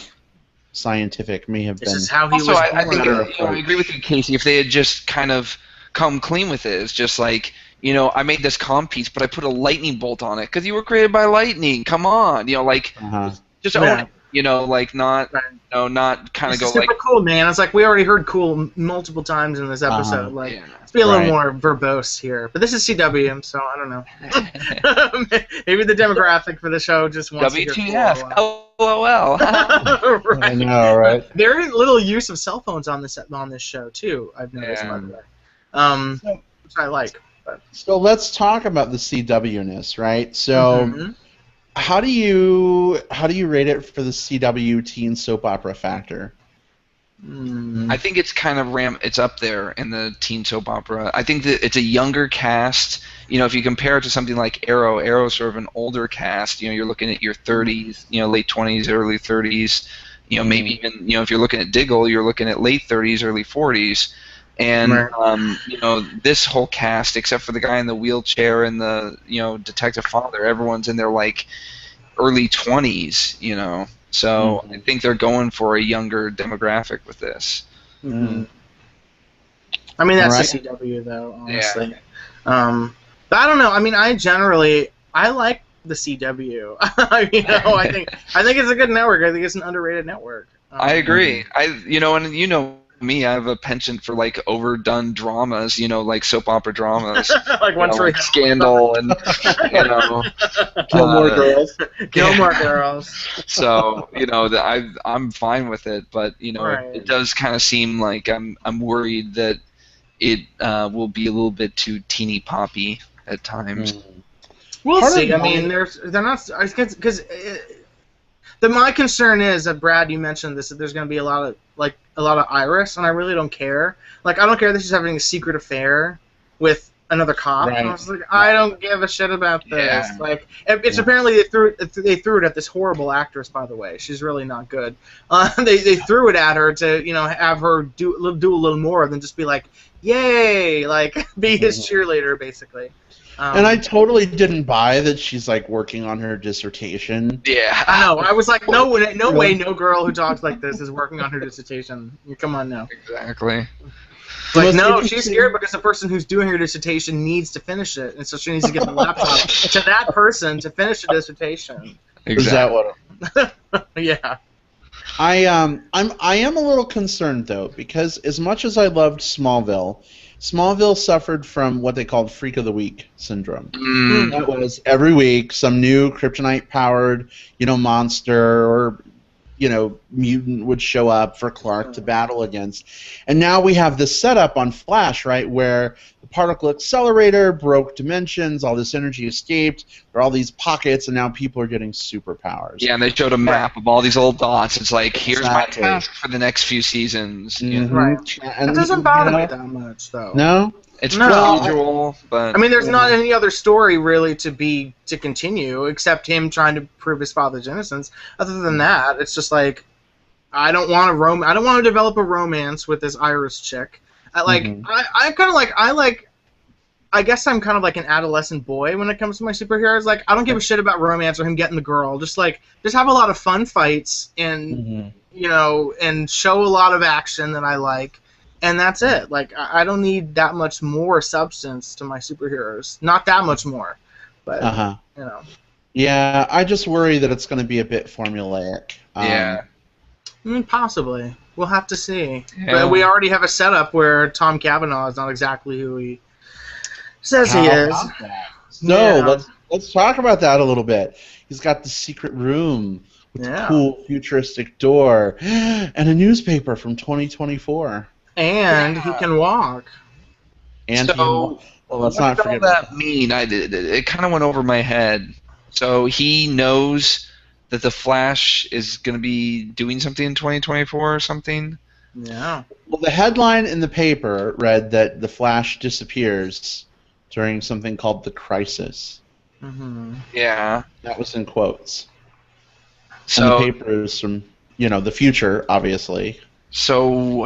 Speaker 1: scientific may have been.
Speaker 2: This is how he
Speaker 3: also,
Speaker 2: was.
Speaker 3: I think I agree with you, Casey. If they had just kind of come clean with it, it's just like, I made this comm piece, but I put a lightning bolt on it because you were created by lightning. Come on, just own it. Not kind of go
Speaker 2: super cool, man. It's like we already heard cool multiple times in this episode. Let's be a little more verbose here. But this is CW, so I don't know. Maybe the demographic for the show just wants to hear cool.
Speaker 3: LOL.
Speaker 1: Right. I know, right?
Speaker 2: Very little use of cell phones on this show too. I've noticed, by the way. Which I like. But.
Speaker 1: So let's talk about the CW-ness, right? So. How do you rate it for the CW teen soap opera factor?
Speaker 3: I think it's kind of it's up there in the teen soap opera. I think that it's a younger cast. If you compare it to something like Arrow's sort of an older cast. You're looking at your 30s, late 20s, early 30s. Maybe even if you're looking at Diggle, you're looking at late 30s, early 40s. And this whole cast, except for the guy in the wheelchair and the detective father, everyone's in their early 20s. So I think they're going for a younger demographic with this.
Speaker 2: Mm-hmm. I mean, that's the CW though, honestly. Yeah. But I don't know. I mean, I like the CW. I think it's a good network. I think it's an underrated network.
Speaker 3: I agree. Me, I have a penchant for overdone dramas, like soap opera dramas, like Scandal and
Speaker 1: Gilmore Girls.
Speaker 2: Gilmore Girls.
Speaker 3: So I'm fine with it, but it does kind of seem like I'm worried that it will be a little bit too teeny poppy at times.
Speaker 2: We'll see. I mean, they're not because. My concern is that, Brad, you mentioned this, that there's going to be a lot of Iris, and I really don't care. I don't care that she's having a secret affair with another cop. Right. I was like, I don't give a shit about this. Yeah. It's apparently they threw it at this horrible actress. By the way, she's really not good. They threw it at her to have her do a little more than just be like, yay, be his cheerleader basically.
Speaker 1: And I totally didn't buy that she's working on her dissertation.
Speaker 3: Yeah,
Speaker 2: I know. I was like, no way, no girl who talks like this is working on her dissertation. Come on now.
Speaker 3: Exactly.
Speaker 2: No, she's scared because the person who's doing her dissertation needs to finish it, and so she needs to get the laptop to that person to finish the dissertation.
Speaker 3: Exactly.
Speaker 1: Is that what?
Speaker 2: Yeah.
Speaker 1: I am a little concerned though, because as much as I loved Smallville suffered from what they called Freak of the Week syndrome. That was every week some new kryptonite-powered, monster or, mutant would show up for Clark to battle against. And now we have this setup on Flash, right, where the particle accelerator broke dimensions, all this energy escaped, there are all these pockets, and now people are getting superpowers.
Speaker 3: Yeah, and they showed a map of all these old dots. It's like, here's my task for the next few seasons.
Speaker 1: Mm-hmm.
Speaker 2: Right. And it doesn't bother me that much, though.
Speaker 1: No?
Speaker 3: It's procedural, but...
Speaker 2: I mean, there's not any other story, really, to continue, except him trying to prove his father's innocence. Other than that, it's just I don't want to develop a romance with this Iris chick. I guess I'm kind of like an adolescent boy when it comes to my superheroes. I don't give a shit about romance or him getting the girl. Just have a lot of fun fights and, and show a lot of action that I like. And that's it. I don't need that much more substance to my superheroes. Not that much more. But,
Speaker 1: Yeah, I just worry that it's going to be a bit formulaic.
Speaker 3: Yeah.
Speaker 2: Possibly. We'll have to see. Yeah. But we already have a setup where Tom Cavanaugh is not exactly who he says he is.
Speaker 1: No, let's talk about that a little bit. He's got the secret room with a cool futuristic door and a newspaper from 2024.
Speaker 2: And he can walk.
Speaker 1: And
Speaker 3: So,
Speaker 1: well, let's
Speaker 3: what
Speaker 1: not
Speaker 3: does all
Speaker 1: forget
Speaker 3: that mean? It kind of went over my head. So he knows that the Flash is going to be doing something in 2024 or something?
Speaker 2: Yeah.
Speaker 1: Well, the headline in the paper read that the Flash disappears during something called the Crisis.
Speaker 2: Mm-hmm.
Speaker 3: Yeah.
Speaker 1: That was in quotes.
Speaker 3: So
Speaker 1: and the paper is from, the future, obviously.
Speaker 3: So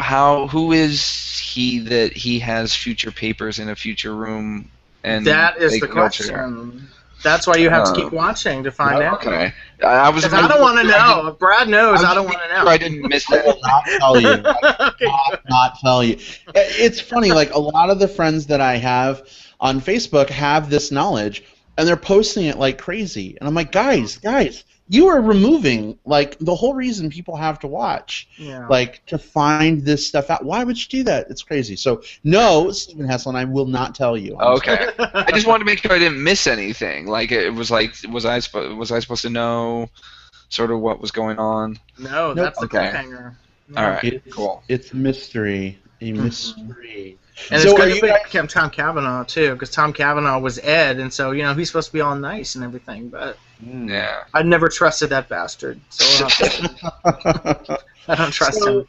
Speaker 3: who is he that he has future papers in a future room? And
Speaker 2: that is the question. That's why you have to keep watching to find out.
Speaker 3: Okay. I
Speaker 2: don't want to know. If Brad knows, I don't want to know.
Speaker 3: I didn't miss it.
Speaker 1: I will not tell you. I will not tell you. It's funny, like a lot of the friends that I have on Facebook have this knowledge, and they're posting it like crazy. And I'm like, guys, you are removing like the whole reason people have to watch, like to find this stuff out. Why would you do that? It's crazy. So no, Stephen Hessel, and I will not tell you.
Speaker 3: Okay. I just wanted to make sure I didn't miss anything. Like it was like, was I supposed to know sort of what was going on?
Speaker 2: No, that's the cliffhanger.
Speaker 3: All right, cool.
Speaker 1: It's mystery, a mystery.
Speaker 2: And so it's good to pick Tom Cavanaugh too, because Tom Cavanaugh was Ed, and so he's supposed to be all nice and everything, but
Speaker 3: yeah,
Speaker 2: I never trusted that bastard. So I don't trust him.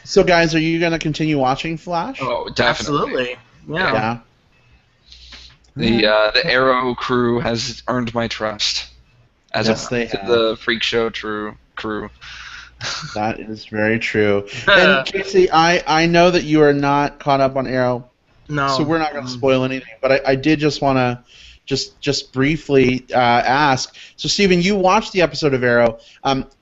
Speaker 1: So guys, are you going to continue watching Flash?
Speaker 3: Oh, definitely.
Speaker 2: Absolutely. Yeah.
Speaker 3: The Arrow crew has earned my trust as the Freakshow crew.
Speaker 1: That is very true. And Casey, I know that you are not caught up on Arrow, so we're not going to spoil anything. But I did just want to just briefly ask. So, Steven, you watched the episode of Arrow.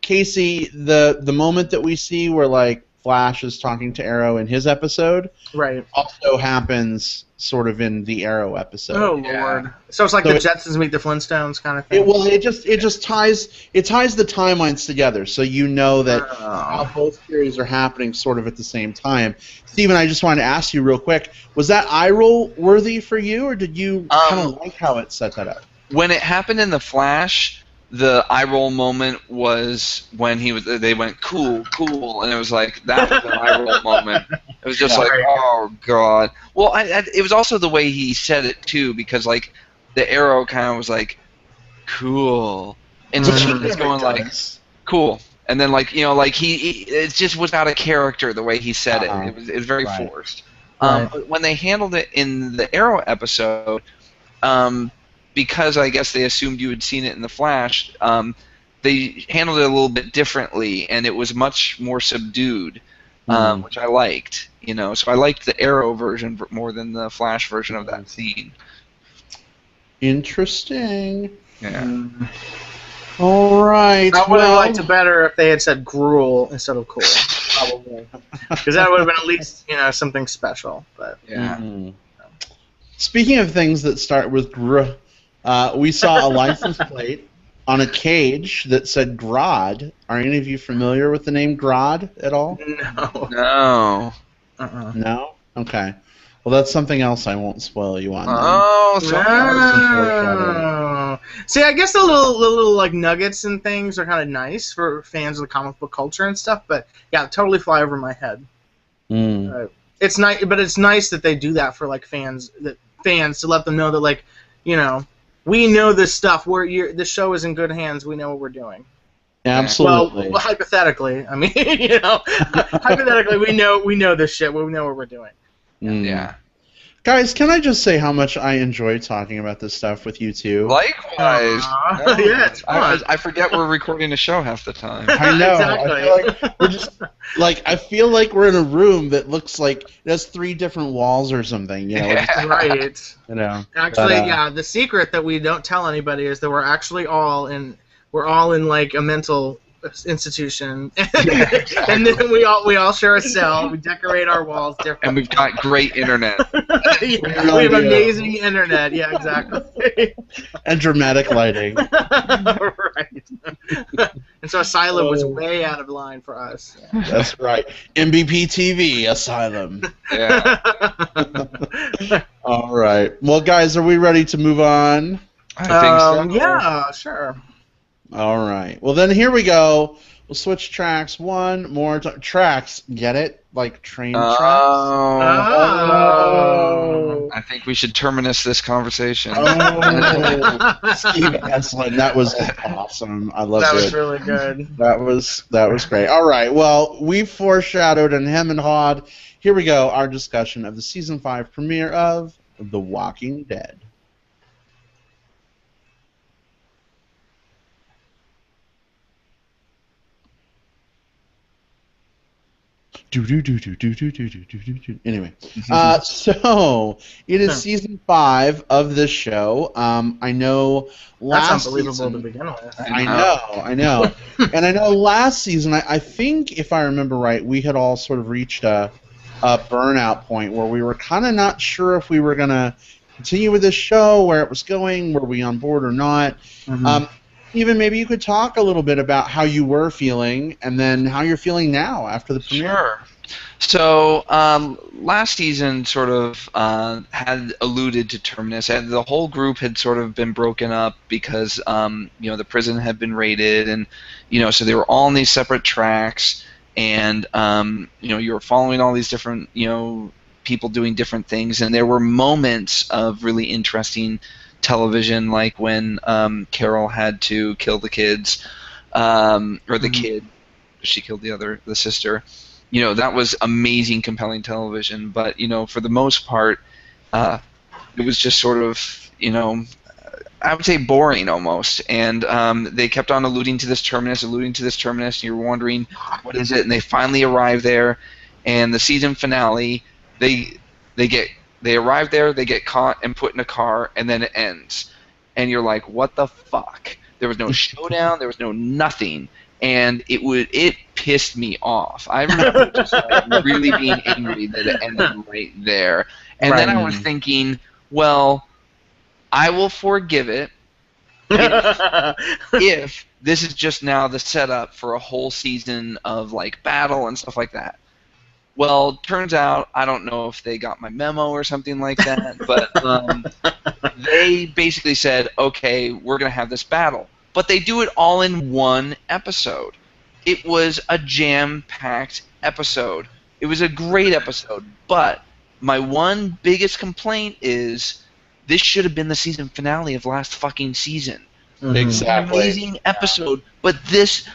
Speaker 1: Casey, the moment that we see where like Flash is talking to Arrow in his episode,
Speaker 2: right,
Speaker 1: also happens sort of in the Arrow episode.
Speaker 2: Oh Lord! So it's like the Jetsons meet the Flintstones kind of thing.
Speaker 1: It just ties the timelines together, so you know that how both series are happening sort of at the same time. Steven, I just wanted to ask you real quick: was that eye roll worthy for you, or did you kind of like how it set that up?
Speaker 3: When it happened in the Flash, the eye roll moment was when they went cool, and it was like that was an eye roll moment. It was just like, oh god. Well, it was also the way he said it too, because like the Arrow kind of was like cool, and so he was going like cool, and then like like he it just was out of character the way he said it. It was very forced. But when they handled it in the Arrow episode, because I guess they assumed you had seen it in the Flash, they handled it a little bit differently, and it was much more subdued, which I liked. So I liked the Arrow version more than the Flash version of that scene.
Speaker 1: Interesting.
Speaker 3: Yeah.
Speaker 1: All right.
Speaker 2: I would have liked it better if they had said gruel instead of cool, probably, because that would have been at least something special. But
Speaker 3: yeah.
Speaker 1: Speaking of things that start with gr. We saw a license plate on a cage that said Grodd. Are any of you familiar with the name Grodd at all?
Speaker 3: No.
Speaker 1: No? Okay. Well, that's something else I won't spoil you on.
Speaker 2: See, I guess the little like nuggets and things are kind of nice for fans of the comic book culture and stuff, but yeah, totally fly over my head. It's nice, but it's nice that they do that for like fans to let them know that like we know this stuff. The show is in good hands. We know what we're doing.
Speaker 1: Absolutely.
Speaker 2: Well, hypothetically, I mean, hypothetically, we know this shit. We know what we're doing.
Speaker 3: Yeah.
Speaker 1: Guys, can I just say how much I enjoy talking about this stuff with you two?
Speaker 3: Likewise.
Speaker 2: Yeah, it's fun.
Speaker 3: I forget we're recording a show half the time.
Speaker 1: I know.
Speaker 2: Exactly.
Speaker 1: I feel like we're in a room that looks like it has 3 different walls or something.
Speaker 2: Right. Actually, the secret that we don't tell anybody is that we're actually all in like a mental institution, and then we all share a cell. We decorate our walls differently,
Speaker 3: and we've got great internet.
Speaker 2: We have amazing internet. Yeah, exactly.
Speaker 1: And dramatic lighting.
Speaker 2: Right. And so Asylum was way out of line for us.
Speaker 1: That's right. MBP TV Asylum.
Speaker 3: Yeah.
Speaker 1: All right. Well, guys, are we ready to move on?
Speaker 3: I think so.
Speaker 2: Yeah, sure.
Speaker 1: All right. Well, then here we go. We'll switch tracks one more time. Tracks, get it? Like train tracks?
Speaker 2: Oh.
Speaker 3: I think we should terminus this conversation.
Speaker 1: Oh. Steve Eslin, that was awesome. I loved it.
Speaker 2: That was really good.
Speaker 1: That was great. All right. Well, we foreshadowed and hem and hawed. Here we go. Our discussion of the season 5 premiere of The Walking Dead. Anyway, so it is season 5 of this show. I know last
Speaker 2: That's unbelievable
Speaker 1: season,
Speaker 2: to begin with.
Speaker 1: I know. And I know last season, I think, if I remember right, we had all sort of reached a burnout point where we were kind of not sure if we were going to continue with this show, where it was going, were we on board or not. Even maybe you could talk a little bit about how you were feeling and then how you're feeling now after the premiere.
Speaker 3: Sure. So last season sort of had alluded to Terminus, and the whole group had sort of been broken up because the prison had been raided, and so they were all on these separate tracks, and you were following all these different people doing different things, and there were moments of really interesting television, like when Carol had to kill the kids, or the kid, she killed the sister. That was amazing, compelling television. But for the most part, it was just sort of I would say boring almost. And they kept on alluding to this terminus, and you're wondering what is it, and they finally arrive there, and the season finale, they arrive there, they get caught and put in a car, and then it ends. And you're like, what the fuck? There was no showdown, there was no nothing. And it pissed me off. I remember just really being angry that it ended right there. And then I was thinking, well, I will forgive it if this is just now the setup for a whole season of like battle and stuff like that. Well, turns out, I don't know if they got my memo or something like that, but they basically said, okay, we're going to have this battle. But they do it all in one episode. It was a jam-packed episode. It was a great episode, but my one biggest complaint is this should have been the season finale of last fucking season.
Speaker 1: Exactly.
Speaker 3: Amazing episode, but this,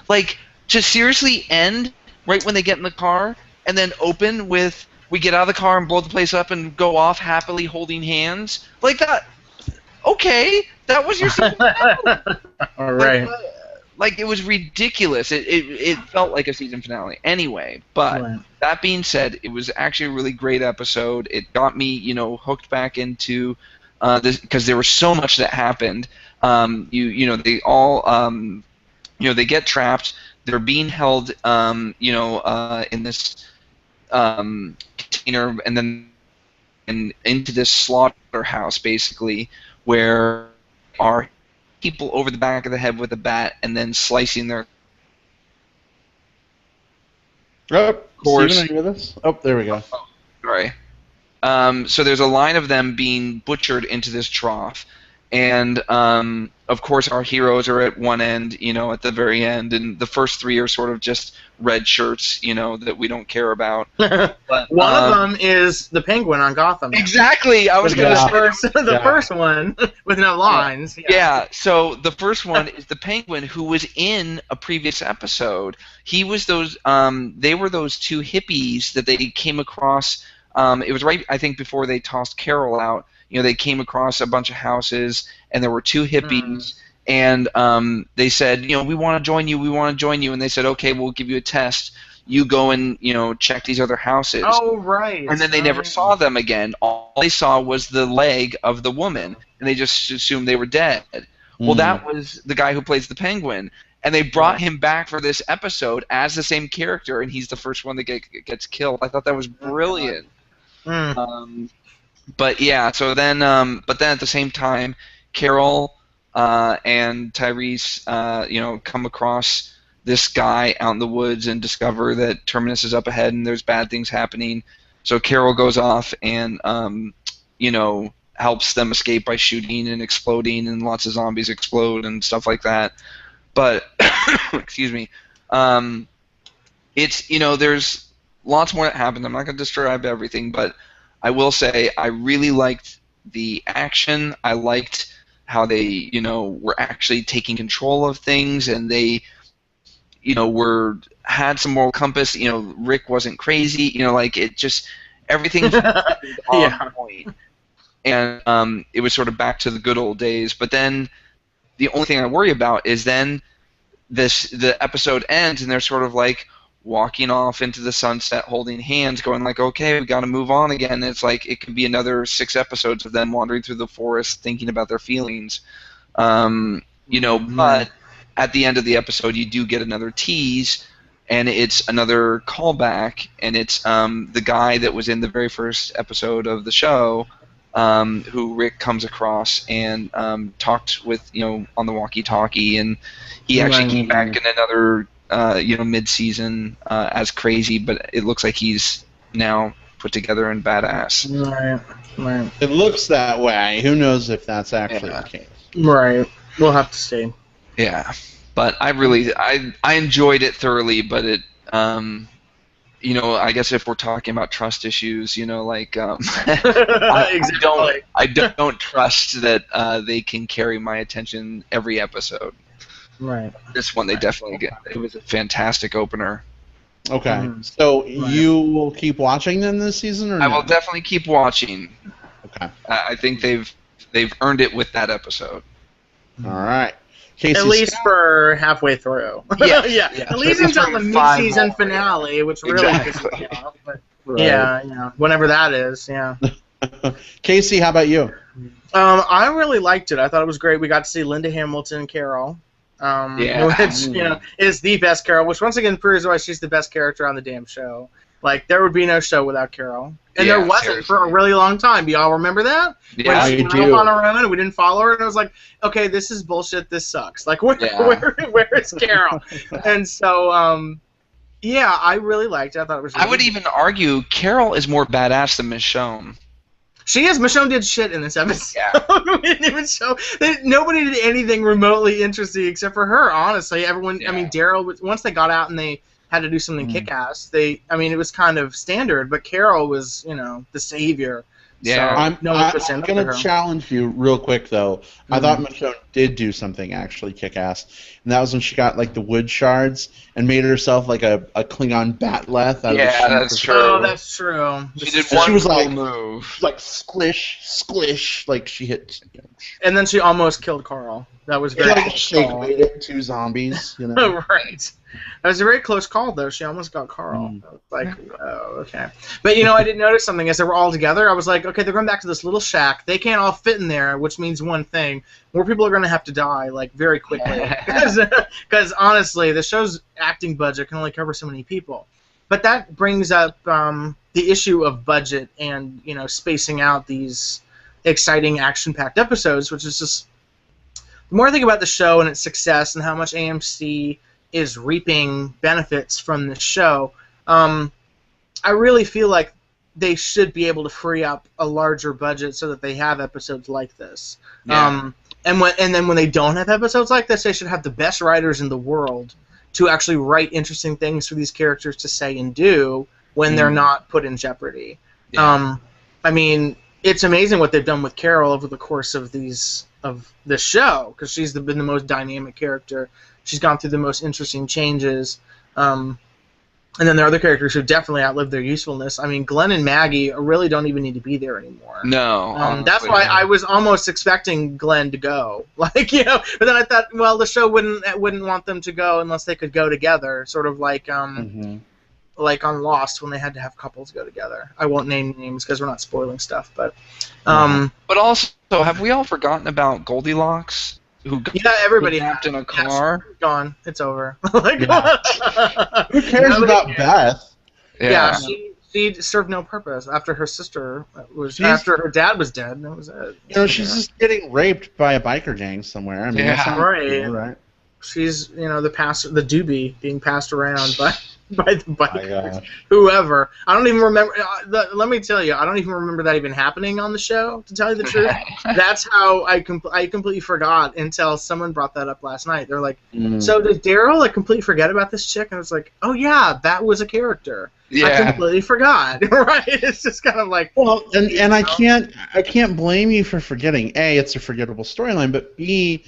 Speaker 3: to seriously end right when they get in the car, and then open with, we get out of the car and blow the place up and go off happily holding hands. Like that. Okay, that was your season finale.
Speaker 2: All right.
Speaker 3: It was ridiculous. It felt like a season finale. Anyway, but that being said, it was actually a really great episode. It got me, hooked back into this, because there was so much that happened. They all, they get trapped. They're being held, in this container, and then into this slaughterhouse, basically, where are people over the back of the head with a bat and then slicing their.
Speaker 1: Oh, Steven, are you with us? Oh, there we go.
Speaker 3: Oh, sorry. So there's a line of them being butchered into this trough, and of course our heroes are at one end, at the very end, and the first three are sort of just red shirts, that we don't care about. But,
Speaker 2: one of them is the Penguin on Gotham.
Speaker 3: Exactly. I was going to say
Speaker 2: the first one with no lines.
Speaker 3: Yeah. So the first one is the Penguin, who was in a previous episode. He was those. They were those two hippies that they came across. It was right, I think, before they tossed Carol out. They came across a bunch of houses, and there were two hippies, and they said, we want to join you, and they said, okay, we'll give you a test. You go and, check these other houses.
Speaker 2: Oh, right.
Speaker 3: And then they never saw them again. All they saw was the leg of the woman, and they just assumed they were dead. Well, that was the guy who plays the Penguin, and they brought him back for this episode as the same character, and he's the first one that gets killed. I thought that was brilliant. But yeah, so then, but then at the same time, Carol and Tyrese, come across this guy out in the woods and discover that Terminus is up ahead and there's bad things happening. So Carol goes off and, helps them escape by shooting and exploding, and lots of zombies explode and stuff like that. But excuse me, it's there's lots more that happened. I'm not going to describe everything, but I will say I really liked the action. I liked how they were actually taking control of things, and they had some moral compass. Rick wasn't crazy. Like it just everything on point. And it was sort of back to the good old days. But then the only thing I worry about is then the episode ends and they're sort of like walking off into the sunset holding hands going like, okay, we got to move on again. And it's like it could be another 6 episodes of them wandering through the forest thinking about their feelings. But at the end of the episode you do get another tease, and it's another callback, and it's the guy that was in the very first episode of the show, who Rick comes across and talked with, on the walkie-talkie, and he actually came back in another, mid-season as crazy, but it looks like he's now put together and badass.
Speaker 2: Right.
Speaker 1: It looks that way. Who knows if that's actually the case?
Speaker 2: Right. We'll have to see.
Speaker 3: Yeah, but I enjoyed it thoroughly, but it I guess if we're talking about trust issues,
Speaker 2: Exactly.
Speaker 3: I don't trust that they can carry my attention every episode.
Speaker 2: Right.
Speaker 3: This one they definitely get. It was a fantastic opener.
Speaker 1: Okay, so you will keep watching them this season, or
Speaker 3: I will definitely keep watching.
Speaker 1: Okay.
Speaker 3: I think they've earned it with that episode.
Speaker 1: All right. Casey
Speaker 2: At least
Speaker 1: Scott.
Speaker 2: for halfway through.
Speaker 3: Yeah.
Speaker 2: At least until the mid-season finale, which really
Speaker 3: Exactly.
Speaker 2: pisses me off. But
Speaker 1: Right.
Speaker 2: yeah, whenever that is, yeah.
Speaker 1: Casey, how about you?
Speaker 2: I really liked it. I thought it was great. We got to see Linda Hamilton, Carol. Which is the best Carol. Which once again proves why she's the best character on the damn show. Like there would be no show without Carol, and there wasn't for a really long time. Do y'all remember that?
Speaker 3: Yeah,
Speaker 2: when she went on her own and we didn't follow her, and I was like, okay, this is bullshit. This sucks. Like where is Carol? And so I really liked it. I thought it was. Really
Speaker 3: I would even argue Carol is more badass than Michonne.
Speaker 2: She is. Michonne did shit in this episode.
Speaker 3: Yeah.
Speaker 2: We didn't even show. Nobody did anything remotely interesting except for her. Honestly, everyone.
Speaker 3: Yeah.
Speaker 2: I mean, Daryl. Once they got out and they had to do something kick-ass. It was kind of standard, but Carol was, the savior.
Speaker 3: Yeah.
Speaker 1: I'm going to challenge you real quick, though. I thought Michonne did do something actually kick-ass, and that was when she got, like, the wood shards and made herself, like, a Klingon batleth.
Speaker 3: That's true.
Speaker 2: Oh, that's true.
Speaker 3: She did one
Speaker 1: she was
Speaker 3: cool
Speaker 1: like,
Speaker 3: move.
Speaker 1: Like, splish, like, she hit...
Speaker 2: And then she almost killed Carl. That was very
Speaker 1: like shake-weighted 2 zombies,
Speaker 2: Right. That was a very close call, though. She almost got Carl. Like, oh, okay. But, I did notice something. As they were all together, I was like, okay, they're going back to this little shack. They can't all fit in there, which means one thing. More people are going to have to die, like, very quickly. Because, honestly, the show's acting budget can only cover so many people. But that brings up the issue of budget and, spacing out these exciting, action-packed episodes, which is just... The more I think about the show and its success and how much AMC is reaping benefits from this show, I really feel like they should be able to free up a larger budget so that they have episodes like this.
Speaker 3: Yeah.
Speaker 2: And then when they don't have episodes like this, they should have the best writers in the world to actually write interesting things for these characters to say and do when they're not put in jeopardy.
Speaker 3: Yeah.
Speaker 2: It's amazing what they've done with Carol over the course of this show, because she's been the most dynamic character. She's gone through the most interesting changes. And then there are other characters who definitely outlived their usefulness. I mean, Glenn and Maggie really don't even need to be there anymore.
Speaker 3: No.
Speaker 2: That's why I was almost expecting Glenn to go. But then I thought, well, the show wouldn't want them to go unless they could go together, sort of like like on Lost when they had to have couples go together. I won't name names because we're not spoiling stuff, but
Speaker 3: But also, have we all forgotten about Goldilocks?
Speaker 2: Everybody
Speaker 3: kidnapped in a car.
Speaker 2: Yes, gone. It's over.
Speaker 1: Who cares about Beth?
Speaker 2: Yeah, she served no purpose after her sister after her dad was dead. That was it.
Speaker 1: She's just getting raped by a biker gang somewhere. I mean, that's not
Speaker 2: right.
Speaker 1: cool, right?
Speaker 2: She's the doobie being passed around by by the
Speaker 1: My
Speaker 2: bikers,
Speaker 1: gosh.
Speaker 2: whoever. I don't even remember. Let me tell you, I don't even remember that even happening on the show. To tell you the truth, that's how I completely forgot until someone brought that up last night. They're like, "So did Daryl like completely forget about this chick?" And I was like, "Oh yeah, that was a character. I completely forgot." Right? It's just kind of like,
Speaker 1: well, and I can't blame you for forgetting. A, it's a forgettable storyline, but B,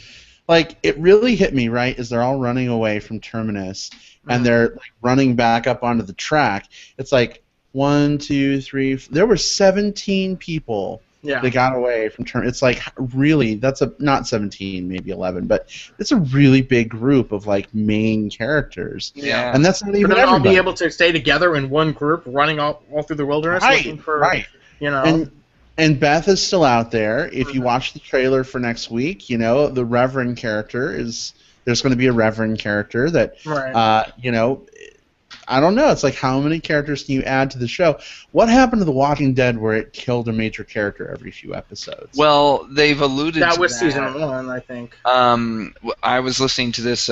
Speaker 1: like, it really hit me, right, as they're all running away from Terminus, and they're like running back up onto the track. It's like, 1, 2, 3, there were 17 people that got away from Terminus. It's like, really, that's not 17, maybe 11, but it's a really big group of, like, main characters.
Speaker 3: Yeah.
Speaker 1: And that's not even
Speaker 2: for them all
Speaker 1: everybody.
Speaker 2: be able to stay together in one group, running all through the wilderness, looking for, you know.
Speaker 1: And Beth is still out there. If you watch the trailer for next week, you know, the Reverend character there's going to be a Reverend character that, you know, I don't know. It's like, how many characters can you add to the show? What happened to The Walking Dead where it killed a major character every few episodes?
Speaker 3: Well, they've alluded to that.
Speaker 2: That was season 1, I think.
Speaker 3: I was listening to this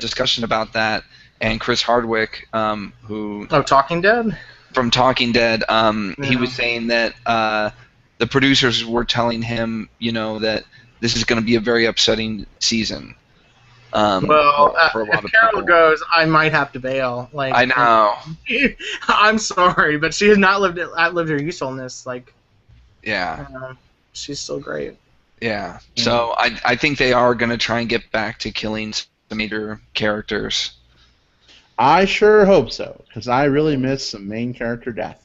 Speaker 3: discussion about that, and Chris Hardwick, who...
Speaker 2: Oh, Talking Dead?
Speaker 3: From Talking Dead, he was saying that the producers were telling him, you know, that this is going to be a very upsetting season.
Speaker 2: Well,
Speaker 3: for a lot
Speaker 2: if
Speaker 3: of
Speaker 2: Carol
Speaker 3: people.
Speaker 2: goes, I might have to bail. Like,
Speaker 3: I know.
Speaker 2: I'm sorry, but she has not outlived her usefulness. Like, she's still great.
Speaker 3: Yeah. So I think they are going to try and get back to killing some major characters.
Speaker 1: I sure hope so, because I really miss some main character death.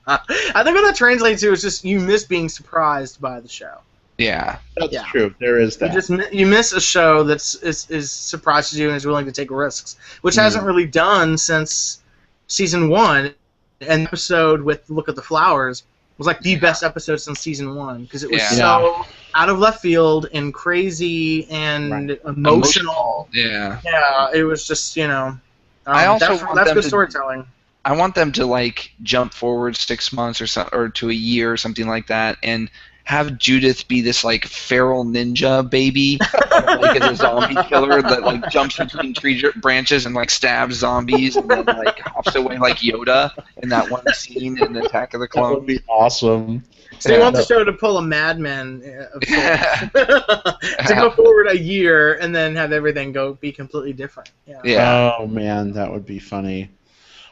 Speaker 2: I think what that translates to is just you miss being surprised by the show.
Speaker 3: Yeah.
Speaker 1: That's true. There is that.
Speaker 2: You miss a show that's is surprises you and is willing to take risks, which hasn't really done since season 1. An episode with Look at the Flowers was like the best episode since season 1 because it was so out of left field and crazy and emotional.
Speaker 3: Yeah.
Speaker 2: Yeah, it was just, you know.
Speaker 3: I also
Speaker 2: that's good storytelling.
Speaker 3: I want them to like jump forward 6 months or to a year or something like that, and have Judith be this like feral ninja baby, like as a zombie killer that like jumps between tree branches and like stabs zombies and then like hops away like Yoda in that one scene in Attack of the Clones.
Speaker 1: That would be awesome.
Speaker 2: So you want the show to pull a Mad Men of sorts. To go forward a year and then have everything be completely different.
Speaker 3: Yeah.
Speaker 1: Oh man, that would be funny.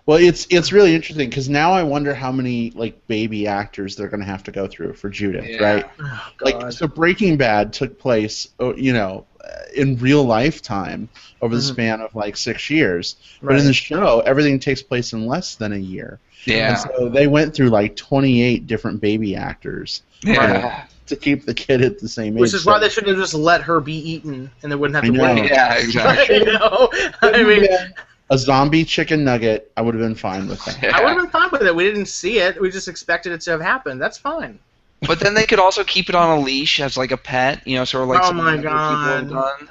Speaker 1: Well, it's really interesting because now I wonder how many like baby actors they're going to have to go through for Judith, right?
Speaker 2: Oh,
Speaker 1: like, so Breaking Bad took place, you know, in real lifetime over the span of like 6 years, but in the show, everything takes place in less than a year.
Speaker 3: Yeah.
Speaker 1: And so they went through like 28 different baby actors. To keep the kid at the same age.
Speaker 2: Which is why they should have just let her be eaten and they wouldn't have to worry.
Speaker 3: Yeah, exactly.
Speaker 2: You know? I mean,
Speaker 1: a zombie chicken nugget, I would have been fine with that.
Speaker 2: I would have been fine with it. We didn't see it. We just expected it to have happened. That's fine.
Speaker 3: But then they could also keep it on a leash as like a pet, you know, sort of like
Speaker 2: Oh
Speaker 3: some
Speaker 2: my
Speaker 3: other people have done.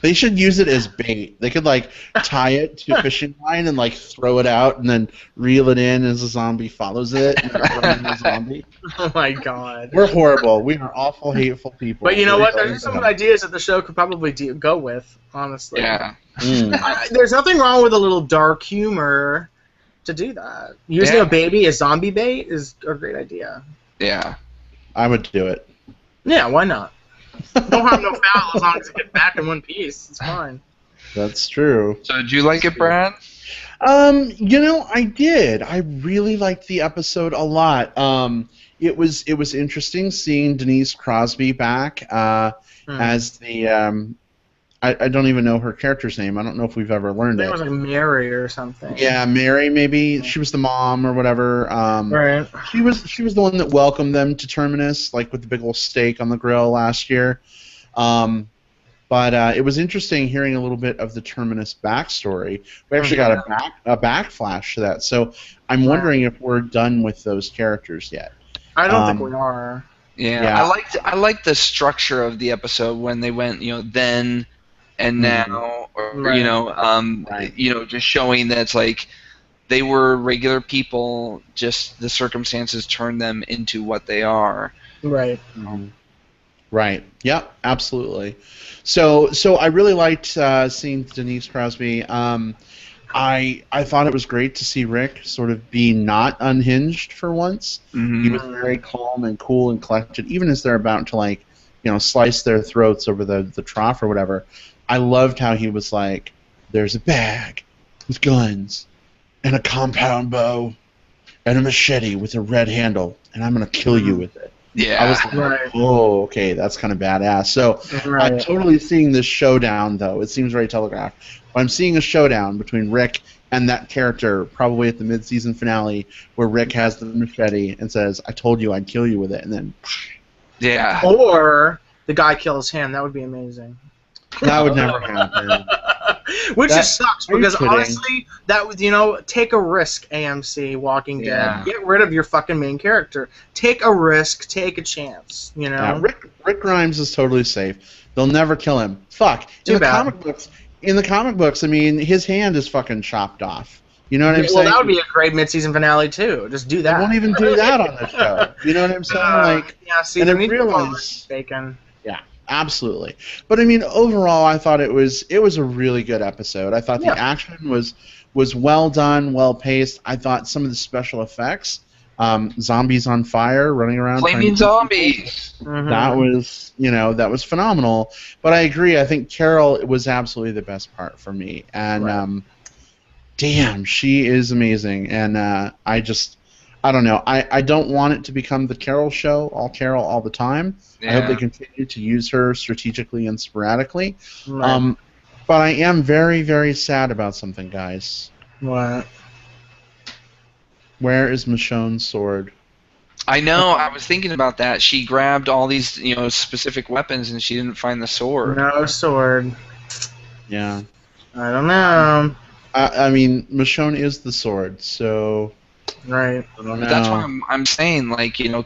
Speaker 1: They should use it as bait. They could like tie it to a fishing line and like throw it out and then reel it in as a zombie follows it and running a zombie.
Speaker 2: Oh my god.
Speaker 1: We're horrible. We are awful, hateful people.
Speaker 2: But you know what? There's some ideas that the show could probably go with, honestly.
Speaker 3: Yeah.
Speaker 2: There's nothing wrong with a little dark humor to do that. Using a baby as zombie bait is a great idea.
Speaker 3: Yeah.
Speaker 1: I would do it.
Speaker 2: Yeah, why not? Don't harm no foul as long as it gets back in one piece. It's fine.
Speaker 1: That's true.
Speaker 3: So did you like it, Brad?
Speaker 1: You know, I did. I really liked the episode a lot. It was interesting seeing Denise Crosby back as the I don't even know her character's name. I don't know if we've ever learned it.
Speaker 2: It was like Mary or something.
Speaker 1: Yeah, Mary maybe. She was the mom or whatever.
Speaker 2: Right.
Speaker 1: She was the one that welcomed them to Terminus, like with the big old steak on the grill last year. But it was interesting hearing a little bit of the Terminus backstory. We actually got a backflash to that. So I'm wondering if we're done with those characters yet.
Speaker 2: I don't think we are.
Speaker 3: Yeah. I liked the structure of the episode when they went, you know, then and now, or you know, just showing that it's like they were regular people, just the circumstances turned them into what they are.
Speaker 2: Right.
Speaker 1: Right. Yep. Absolutely. So I really liked seeing Denise Crosby. I thought it was great to see Rick sort of be not unhinged for once. He was very calm and cool and collected, even as they're about to slice their throats over the trough or whatever. I loved how he was like, "There's a bag with guns and a compound bow and a machete with a red handle, and I'm gonna kill you with it."
Speaker 3: Yeah.
Speaker 1: I was like, oh, okay, that's kind of badass. So I'm totally seeing this showdown, though. It seems very telegraphed. But I'm seeing a showdown between Rick and that character, probably at the mid-season finale, where Rick has the machete and says, "I told you I'd kill you with it," and then...
Speaker 3: Yeah.
Speaker 2: Or the guy kills him. That would be amazing.
Speaker 1: That would never happen.
Speaker 2: Which just sucks, because
Speaker 1: kidding?
Speaker 2: Honestly, that would, take a risk, AMC, Walking Dead. Get rid of your fucking main character. Take a risk, take a chance,
Speaker 1: Yeah, Rick Grimes is totally safe. They'll never kill him. Fuck. In the comic books, I mean, his hand is fucking chopped off. You know what I'm saying?
Speaker 2: Well, that would be a great mid-season finale, too. Just do that.
Speaker 1: They won't even do that on the show. You know what I'm saying?
Speaker 2: Yeah, see,
Speaker 1: and
Speaker 2: they
Speaker 1: I
Speaker 2: need
Speaker 1: realize...
Speaker 2: bacon.
Speaker 1: Yeah, absolutely. But I mean, overall, I thought it was a really good episode. I thought the action was well done, well paced. I thought some of the special effects, zombies on fire running around,
Speaker 3: flaming zombies.
Speaker 1: That was phenomenal. But I agree. I think Carol was absolutely the best part for me, and damn, she is amazing. And I don't know. I don't want it to become the Carol show, all Carol all the time. Yeah. I hope they continue to use her strategically and sporadically. Right. But I am very, very sad about something, guys.
Speaker 2: What?
Speaker 1: Where is Michonne's sword?
Speaker 3: I know. I was thinking about that. She grabbed all these, specific weapons, and she didn't find the sword.
Speaker 2: No sword.
Speaker 1: Yeah.
Speaker 2: I don't know.
Speaker 1: I mean, Michonne is the sword, so...
Speaker 2: Right.
Speaker 1: I don't know.
Speaker 3: That's why I'm saying,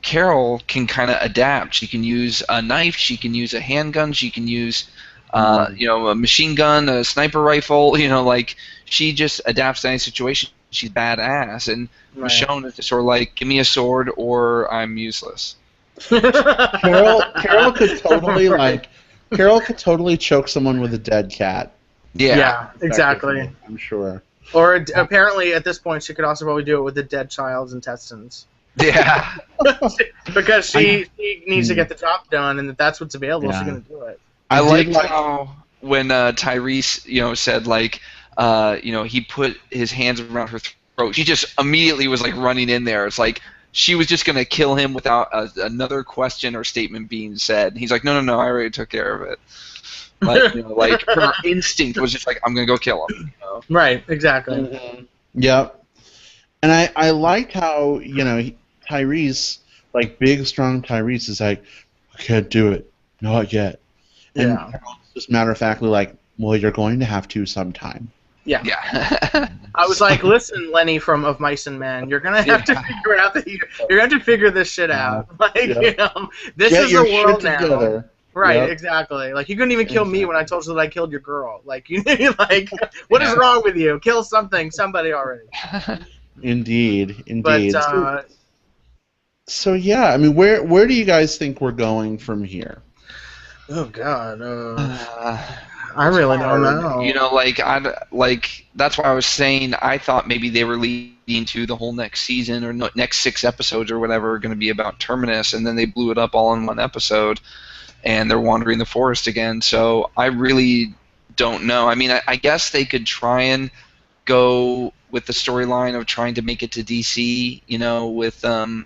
Speaker 3: Carol can kind of adapt. She can use a knife. She can use a handgun. She can use, a machine gun, a sniper rifle. She just adapts to any situation. She's badass. And Michonne is just sort of like, give me a sword or I'm useless.
Speaker 1: Carol could totally Carol could totally choke someone with a dead cat.
Speaker 2: Yeah, exactly.
Speaker 1: I'm sure.
Speaker 2: Or apparently, at this point, she could also probably do it with a dead child's intestines.
Speaker 3: Yeah.
Speaker 2: Because she needs to get the job done, and if that's what's available, she's going to do it.
Speaker 3: I liked how when Tyrese, said, he put his hands around her throat, she just immediately was, running in there. It's like she was just going to kill him without another question or statement being said. He's like, no, I already took care of it. Her instinct was just like, I'm gonna go kill him.
Speaker 2: Right, exactly.
Speaker 1: Mm-hmm. Yep. And I liked how Tyrese, big strong Tyrese, is like, I can't do it, not yet. And just matter of factly like, well, you're going to have to sometime.
Speaker 2: Yeah. I was like, listen, Lenny from Of Mice and Men, you're gonna have to figure out that you're gonna have to figure this shit out. This
Speaker 1: Get
Speaker 2: is
Speaker 1: your
Speaker 2: the world
Speaker 1: shit
Speaker 2: now.
Speaker 1: Together.
Speaker 2: Right, exactly. You couldn't even kill me when I told you that I killed your girl. What is wrong with you? Kill somebody already.
Speaker 1: Indeed.
Speaker 2: But,
Speaker 1: so yeah, I mean, where do you guys think we're going from here?
Speaker 2: Oh God, I really don't know.
Speaker 3: That's why I was saying I thought maybe they were leading to the whole next season or next 6 episodes or whatever are going to be about Terminus, and then they blew it up all in one episode. And they're wandering the forest again, so I really don't know. I mean, I guess they could try and go with the storyline of trying to make it to DC, with the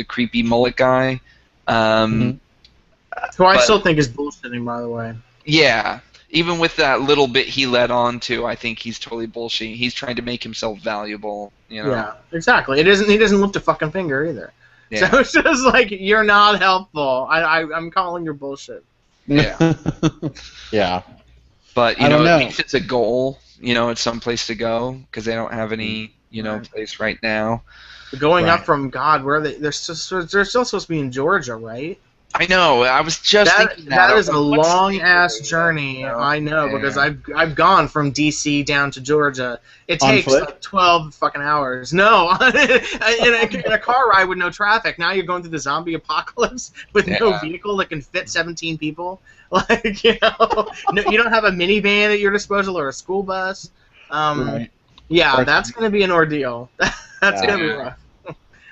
Speaker 3: creepy mullet guy.
Speaker 2: Who I still think is bullshitting, by the way.
Speaker 3: Yeah, even with that little bit he led on to, I think he's totally bullshitting. He's trying to make himself valuable,
Speaker 2: Yeah, exactly. He doesn't lift a fucking finger either.
Speaker 3: Yeah.
Speaker 2: So it's just like, you're not helpful. I'm calling your bullshit.
Speaker 3: Yeah.
Speaker 1: Yeah.
Speaker 3: But, at least it's a goal, it's some place to go, because they don't have any, place right now.
Speaker 2: Going up from, God, where are they? They're still supposed to be in Georgia, right?
Speaker 3: I know. I was just thinking that.
Speaker 2: That is a
Speaker 3: What's
Speaker 2: long ass
Speaker 3: the-
Speaker 2: journey. I know
Speaker 3: Yeah.
Speaker 2: because I've gone from DC down to Georgia. It
Speaker 1: On
Speaker 2: takes
Speaker 1: foot?
Speaker 2: like 12 fucking hours. No, in a car ride with no traffic. Now you're going through the zombie apocalypse with no
Speaker 3: Yeah.
Speaker 2: vehicle that can fit 17 people. Like no, you don't have a minivan at your disposal or a school bus.
Speaker 1: Right.
Speaker 2: Yeah,
Speaker 1: Or-
Speaker 2: that's going to be an ordeal. That's going to be rough.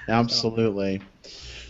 Speaker 1: Absolutely.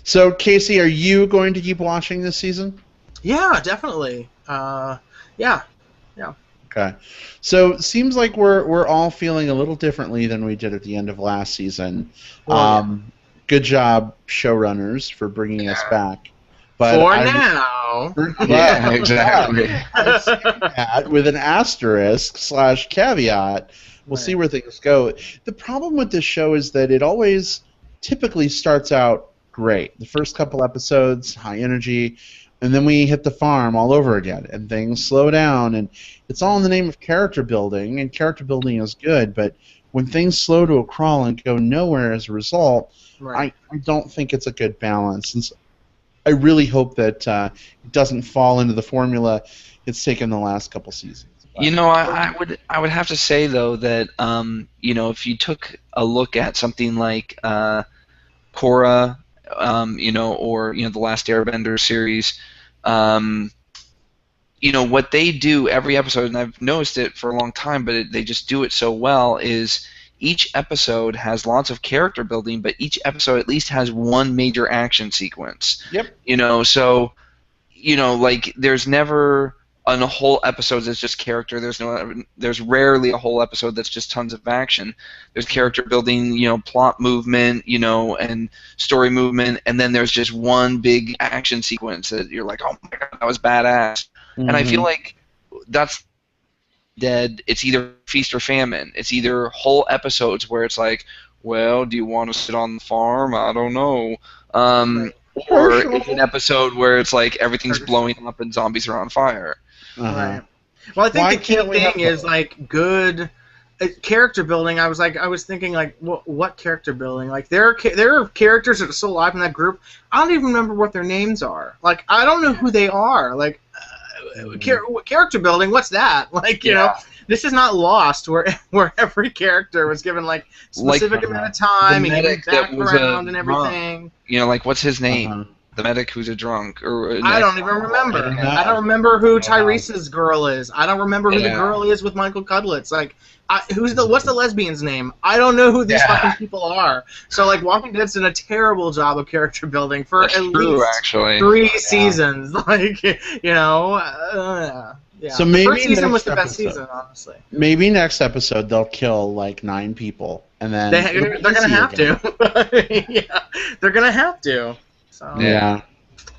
Speaker 1: So, Casey, are you going to keep watching this season?
Speaker 2: Yeah, definitely. Yeah.
Speaker 1: Okay. So, it seems like we're all feeling a little differently than we did at the end of last season.
Speaker 2: Well,
Speaker 1: Good job, showrunners, for bringing us back. But
Speaker 2: For now.
Speaker 3: Yeah, exactly.
Speaker 1: I'm saying that with an asterisk / caveat. We'll see where things go. The problem with this show is that it always typically starts out great. The first couple episodes, high energy, and then we hit the farm all over again, and things slow down, and it's all in the name of character building, and character building is good, but when things slow to a crawl and go nowhere as a result,
Speaker 2: Right.
Speaker 1: I don't think it's a good balance. And so I really hope that it doesn't fall into the formula it's taken the last couple seasons.
Speaker 3: You know, I would have to say though that you know, if you took a look at something like Korra, you know, or you know, the Last Airbender series, you know, what they do every episode, and I've noticed it for a long time, but they just do it so well, is each episode has lots of character building, but each episode at least has one major action sequence.
Speaker 1: Yep.
Speaker 3: You know, so, you know, like, there's never a whole episode that's just character. There's rarely a whole episode that's just tons of action. There's character building, you know, plot movement, you know, and story movement, and then there's just one big action sequence that you're like, oh my god, that was badass.
Speaker 1: Mm-hmm.
Speaker 3: And I feel like that's dead. It's either feast or famine. It's either whole episodes where it's like, well, do you want to sit on the farm? I don't know. Or it's an episode where it's like everything's blowing up and zombies are on fire.
Speaker 2: Right. Well, I think the key thing is like good character building. I was thinking like, what character building? Like there are characters that are still alive in that group. I don't even remember what their names are. Like I don't know who they are. Like character building. What's that? Like you know, this is not Lost where every character was given like specific amount of time and given background and everything.
Speaker 3: You know, like what's his name? The medic who's a drunk, or
Speaker 2: I don't even remember. I don't remember who Tyrese's girl is. I don't remember who the girl is with Michael Cudlitz. Like, what's the lesbian's name? I don't know who these fucking people are. So like, Walking Dead's done a terrible job of character building for at least 3 seasons. Like, you know, yeah.
Speaker 1: So
Speaker 2: the
Speaker 1: maybe
Speaker 2: first season was the
Speaker 1: next
Speaker 2: best season, honestly.
Speaker 1: Maybe next episode they'll kill like 9 people, and then
Speaker 2: they're gonna have to. Yeah, they're gonna have to. So.
Speaker 1: Yeah.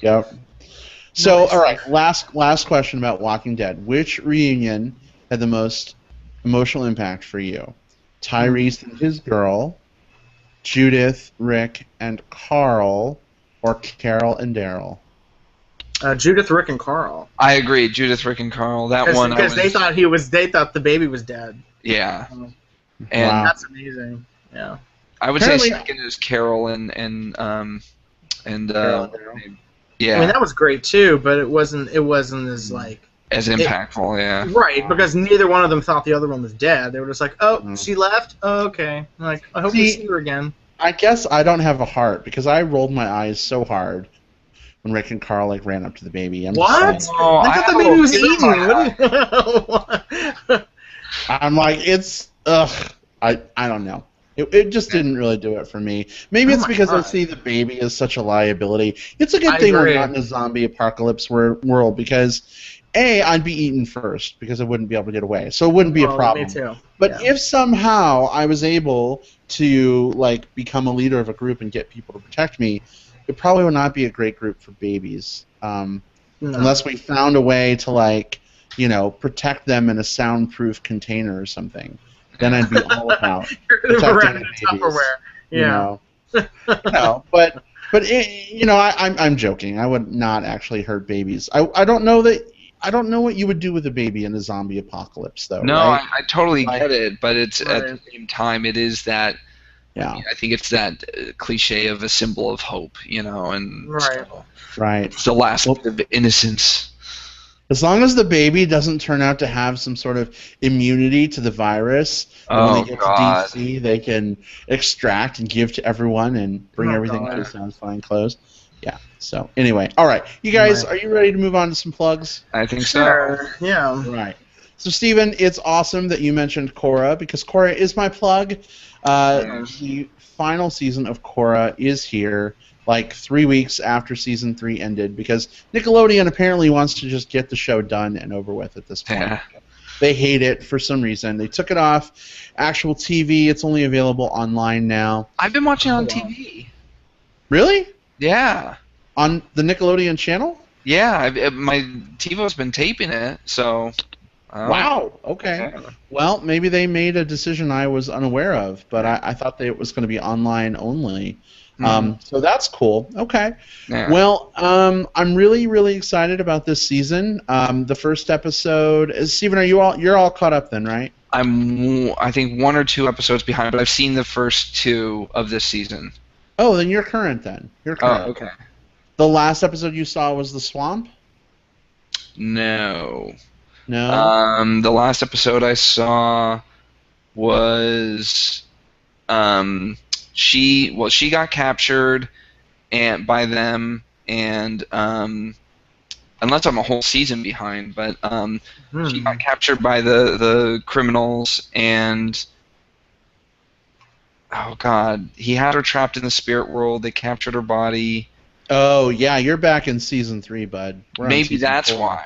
Speaker 1: Yep. So, all right, last question about Walking Dead. Which reunion had the most emotional impact for you? Tyrese and his girl, Judith, Rick, and Carl, or Carol and Daryl?
Speaker 2: Judith, Rick, and Carl.
Speaker 3: I agree, Judith, Rick, and Carl. That one
Speaker 2: because they thought the baby was dead.
Speaker 3: Yeah. And
Speaker 1: Wow.
Speaker 2: That's amazing. Yeah.
Speaker 3: I would say second is Carol and yeah.
Speaker 2: I mean that was great too, but it wasn't as like
Speaker 3: as impactful, yeah.
Speaker 2: Right, because neither one of them thought the other one was dead. They were just like, "Oh, she left. Oh, okay." Like, I hope we see her again.
Speaker 1: I guess I don't have a heart because I rolled my eyes so hard when Rick and Carl like ran up to the baby.
Speaker 2: What? I thought the baby was eaten.
Speaker 1: I'm like, it's I don't know. It just didn't really do it for me. Maybe it's because I see the baby as such a liability. It's a good thing we're not in a zombie apocalypse world because, A, I'd be eaten first because I wouldn't be able to get away. So it wouldn't be a problem.
Speaker 2: Me too.
Speaker 1: But if somehow I was able to like become a leader of a group and get people to protect me, it probably would not be a great group for babies. Unless we found a way to like, you know, protect them in a soundproof container or something. Then I'd be all about protecting babies.
Speaker 2: Yeah.
Speaker 1: You know, but you know, I'm joking. I would not actually hurt babies. I don't know what you would do with a baby in a zombie apocalypse, though.
Speaker 3: No,
Speaker 1: right?
Speaker 3: I totally get it, but it's at the same time, it is that
Speaker 1: Yeah.
Speaker 3: I think it's that cliche of a symbol of hope, and
Speaker 2: Right.
Speaker 1: Right.
Speaker 3: it's the last bit of innocence.
Speaker 1: As long as the baby doesn't turn out to have some sort of immunity to the virus, and when they get to DC, they can extract and give to everyone and bring everything to a satisfying close. Yeah. So anyway, all right, you guys, are you ready to move on to some plugs?
Speaker 3: I think
Speaker 2: Sure.
Speaker 3: so.
Speaker 2: Yeah.
Speaker 1: Right. So Steven, it's awesome that you mentioned Korra, because Korra is my plug. The final season of Korra is here, like 3 weeks after season 3 ended, because Nickelodeon apparently wants to just get the show done and over with at this point.
Speaker 3: Yeah.
Speaker 1: They hate it for some reason. They took it off actual TV. It's only available online now.
Speaker 3: I've been watching it on TV.
Speaker 1: Really?
Speaker 3: Yeah.
Speaker 1: On the Nickelodeon channel?
Speaker 3: Yeah, my TiVo's been taping it, so...
Speaker 1: Wow. Okay.
Speaker 3: Yeah.
Speaker 1: Well, maybe they made a decision I was unaware of, but I thought that it was going to be online only. So that's cool. Okay.
Speaker 3: Yeah.
Speaker 1: Well, I'm really, really excited about this season. The first episode. Steven, you're all caught up then, right?
Speaker 3: I think 1 or 2 episodes behind, but I've seen the first 2 of this season.
Speaker 1: Oh, then you're current then. You're current.
Speaker 3: Oh, okay.
Speaker 1: The last episode you saw was the swamp?
Speaker 3: No.
Speaker 1: No.
Speaker 3: The last episode I saw was she got captured by them, and unless I'm a whole season behind, but she got captured by the criminals, and oh god, he had her trapped in the spirit world. They captured her body.
Speaker 1: Oh yeah, you're back in season 3, bud.
Speaker 3: Maybe that's
Speaker 1: 4.
Speaker 3: why.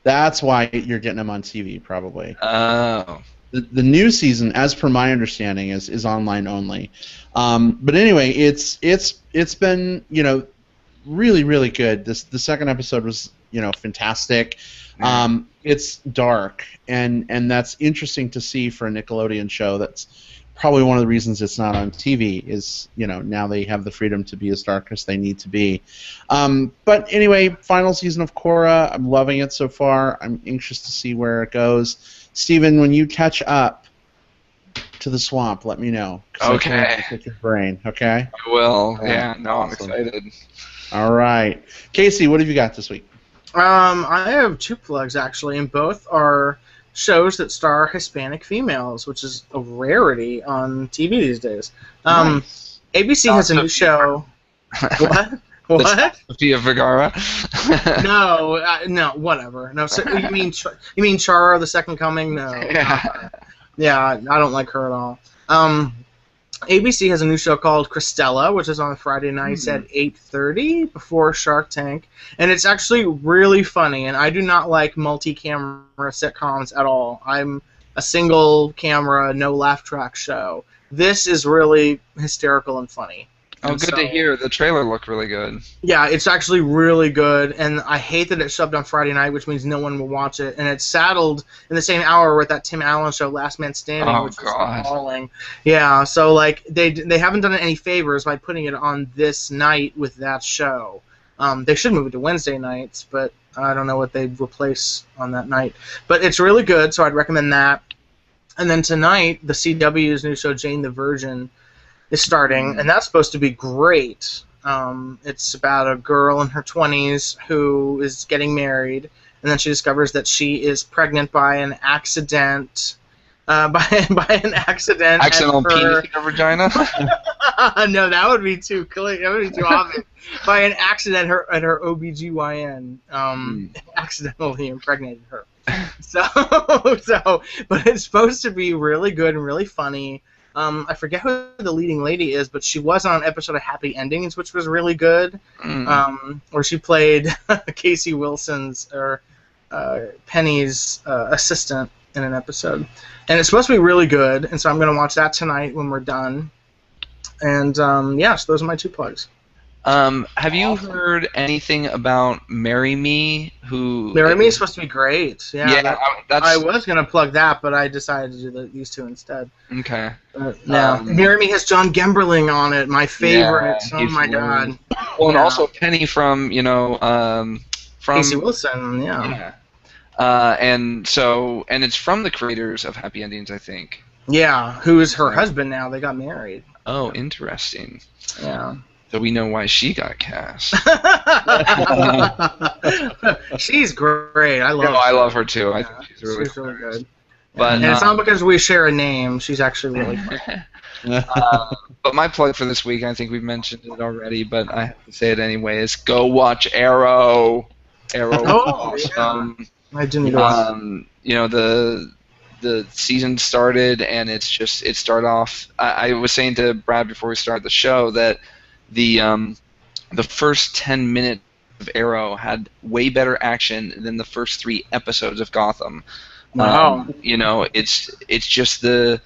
Speaker 1: That's why you're getting them on TV, probably.
Speaker 3: Oh.
Speaker 1: The new season, as per my understanding, is online only. But anyway, it's been really, really good. The second episode was fantastic. It's dark, and that's interesting to see for a Nickelodeon show. That's probably one of the reasons it's not on TV. Is now they have the freedom to be as dark as they need to be. But anyway, final season of Korra. I'm loving it so far. I'm anxious to see where it goes. Steven, when you catch up to the swamp, let me know.
Speaker 3: Okay.
Speaker 1: Pick your brain, okay?
Speaker 3: I will. Yeah, no,
Speaker 1: Awesome.
Speaker 3: I'm excited.
Speaker 1: All right. Casey, what have you got this week?
Speaker 2: I have 2 plugs, actually, and both are shows that star Hispanic females, which is a rarity on TV these days.
Speaker 1: Nice.
Speaker 2: ABC has a new show. What? What?
Speaker 3: Sofia Vergara.
Speaker 2: No, whatever. No, so, you mean Chara, the Second Coming? No. Yeah, I don't like her at all. ABC has a new show called Cristela, which is on Friday nights at 8:30 before Shark Tank, and it's actually really funny. And I do not like multi-camera sitcoms at all. I'm a single camera, no laugh track show. This is really hysterical and funny.
Speaker 3: Oh, good to hear. The trailer looked really good.
Speaker 2: Yeah, it's actually really good, and I hate that it's shoved on Friday night, which means no one will watch it. And it's saddled in the same hour with that Tim Allen show, Last Man Standing, which is appalling. Yeah, so like they haven't done it any favors by putting it on this night with that show. They should move it to Wednesday nights, but I don't know what they'd replace on that night. But it's really good, so I'd recommend that. And then tonight, the CW's new show, Jane the Virgin, is starting, and that's supposed to be great. It's about a girl in her 20s who is getting married, and then she discovers that she is pregnant by an accident.
Speaker 3: Accidental penis in her vagina?
Speaker 2: No, that would be too clear. That would be too obvious. By an accident, her OBGYN accidentally impregnated her. But it's supposed to be really good and really funny. I forget who the leading lady is, but she was on an episode of Happy Endings, which was really good, where she played Casey Wilson's or Penny's assistant in an episode. And it's supposed to be really good, and so I'm going to watch that tonight when we're done. And, so those are my 2 plugs.
Speaker 3: Have you heard anything about Marry Me?
Speaker 2: Marry Me is supposed to be great. Yeah, I was going to plug that, but I decided to do these 2 instead.
Speaker 3: Okay.
Speaker 2: Marry Me has John Gemberling on it, my favorite. Yeah, oh my god.
Speaker 3: Well, and also Penny from from
Speaker 2: Casey Wilson. Yeah.
Speaker 3: And it's from the creators of Happy Endings, I think.
Speaker 2: Yeah, who is her husband now? They got married.
Speaker 3: Oh, interesting.
Speaker 2: Yeah.
Speaker 3: So we know why she got cast.
Speaker 2: She's great. I love.
Speaker 3: No, I love her too. I
Speaker 2: Yeah,
Speaker 3: think she's really
Speaker 2: good.
Speaker 3: But
Speaker 2: and it's not because we share a name. She's actually really funny.
Speaker 3: But my plug for this week, I think we've mentioned it already, but I have to say it anyway, is go watch Arrow. Arrow is awesome.
Speaker 2: Yeah. I do need to watch.
Speaker 3: You know, the season started, and it started off. I was saying to Brad before we started the show that the first 10 minutes of Arrow had way better action than the first 3 episodes of Gotham.
Speaker 2: Wow.
Speaker 3: You know, it's just the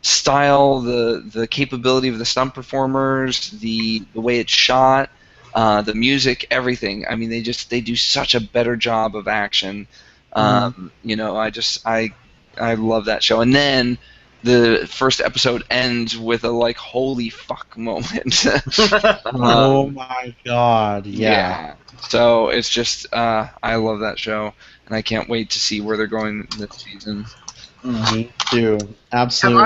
Speaker 3: style, the capability of the stunt performers, the way it's shot, the music, everything. I mean, they do such a better job of action. You know, I love that show. And then the first episode ends with a like holy fuck moment.
Speaker 1: Oh my god! Yeah.
Speaker 3: So it's just I love that show, and I can't wait to see where they're going this season.
Speaker 1: Me too. Absolutely.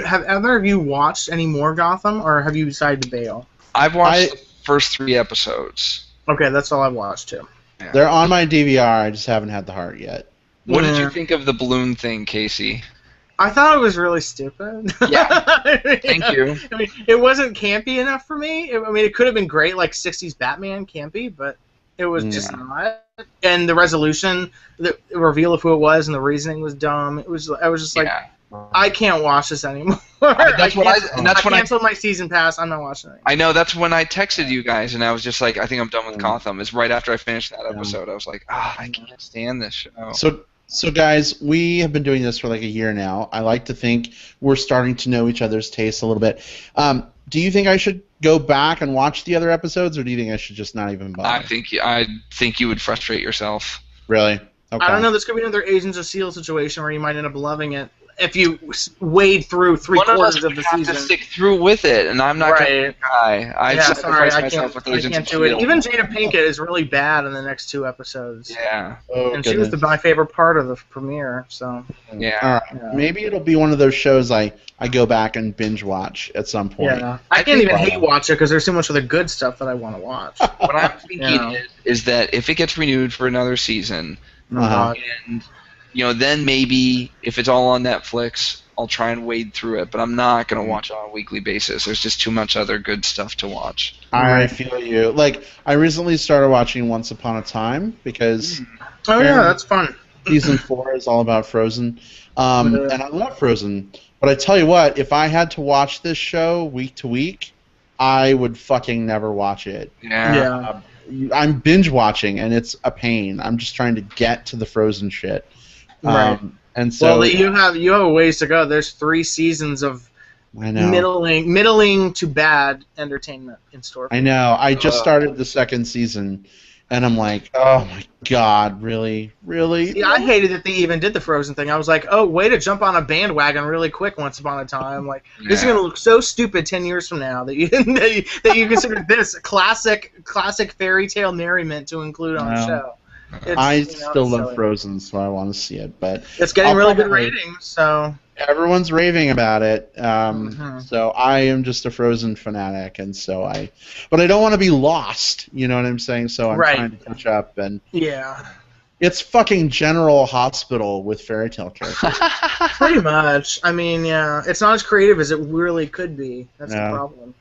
Speaker 2: Have either of you watched any more Gotham, or have you decided to bail?
Speaker 3: I've watched the first 3 episodes.
Speaker 2: Okay, that's all I've watched too.
Speaker 3: Yeah.
Speaker 1: They're on my DVR. I just haven't had the heart yet.
Speaker 3: What did you think of the balloon thing, Casey?
Speaker 2: I thought it was really stupid.
Speaker 3: Yeah. Thank you.
Speaker 2: I mean, it wasn't campy enough for me. It could have been great, like 60s Batman campy, but it was just not. And the resolution, the reveal of who it was, and the reasoning was dumb. I was just like, I can't watch this anymore. I canceled my season pass. I'm not watching it.
Speaker 3: I know. That's when I texted you guys, and I was just like, I think I'm done with Gotham. It's right after I finished that episode. I was like, I can't stand this show.
Speaker 1: So guys, we have been doing this for like a year now. I like to think we're starting to know each other's tastes a little bit. Do you think I should go back and watch the other episodes, or do you think I should just not even bother?
Speaker 3: I think you would frustrate yourself.
Speaker 1: Really? Okay.
Speaker 2: I don't know. This could be another Agents of S.H.I.E.L.D. situation where you might end up loving it if you wade through 3/4 of the season.
Speaker 3: Have to stick through with it, and I'm not going to try. I
Speaker 2: can't do it. Even Jada Pinkett is really bad in the next 2 episodes.
Speaker 3: Yeah.
Speaker 2: And she was my favorite part of the premiere. So.
Speaker 3: Yeah.
Speaker 1: All right. Yeah. Maybe it'll be one of those shows I go back and binge watch at some point.
Speaker 2: Yeah. I can't even hate watch it because there's so much of the good stuff that I want to watch.
Speaker 3: What I'm thinking is that if it gets renewed for another season, and then maybe if it's all on Netflix, I'll try and wade through it. But I'm not going to watch it on a weekly basis. There's just too much other good stuff to watch.
Speaker 1: I feel you. Like, I recently started watching Once Upon a Time because...
Speaker 2: Oh, yeah, that's fun.
Speaker 1: Season 4 is all about Frozen. And I love Frozen. But I tell you what, if I had to watch this show week to week, I would fucking never watch it.
Speaker 3: Yeah.
Speaker 1: I'm binge watching, and it's a pain. I'm just trying to get to the Frozen shit.
Speaker 2: Right.
Speaker 1: And so
Speaker 2: you have a ways to go. There's 3 seasons of middling to bad entertainment in store.
Speaker 1: I know. I just started the 2nd season, and I'm like, oh my god, really?
Speaker 2: See, I hated that they even did the Frozen thing. I was like, oh, way to jump on a bandwagon really quick once upon a time. Like, this is gonna look so stupid 10 years from now that you consider this classic fairy tale merriment to include on the show.
Speaker 1: I still love Frozen, so I want to see it, but
Speaker 2: it's getting really good ratings. So
Speaker 1: everyone's raving about it. So I am just a Frozen fanatic, and but I don't want to be lost. You know what I'm saying? So I'm trying to catch up, and it's fucking General Hospital with fairy tale characters.
Speaker 2: Pretty much. I mean, it's not as creative as it really could be. That's the problem.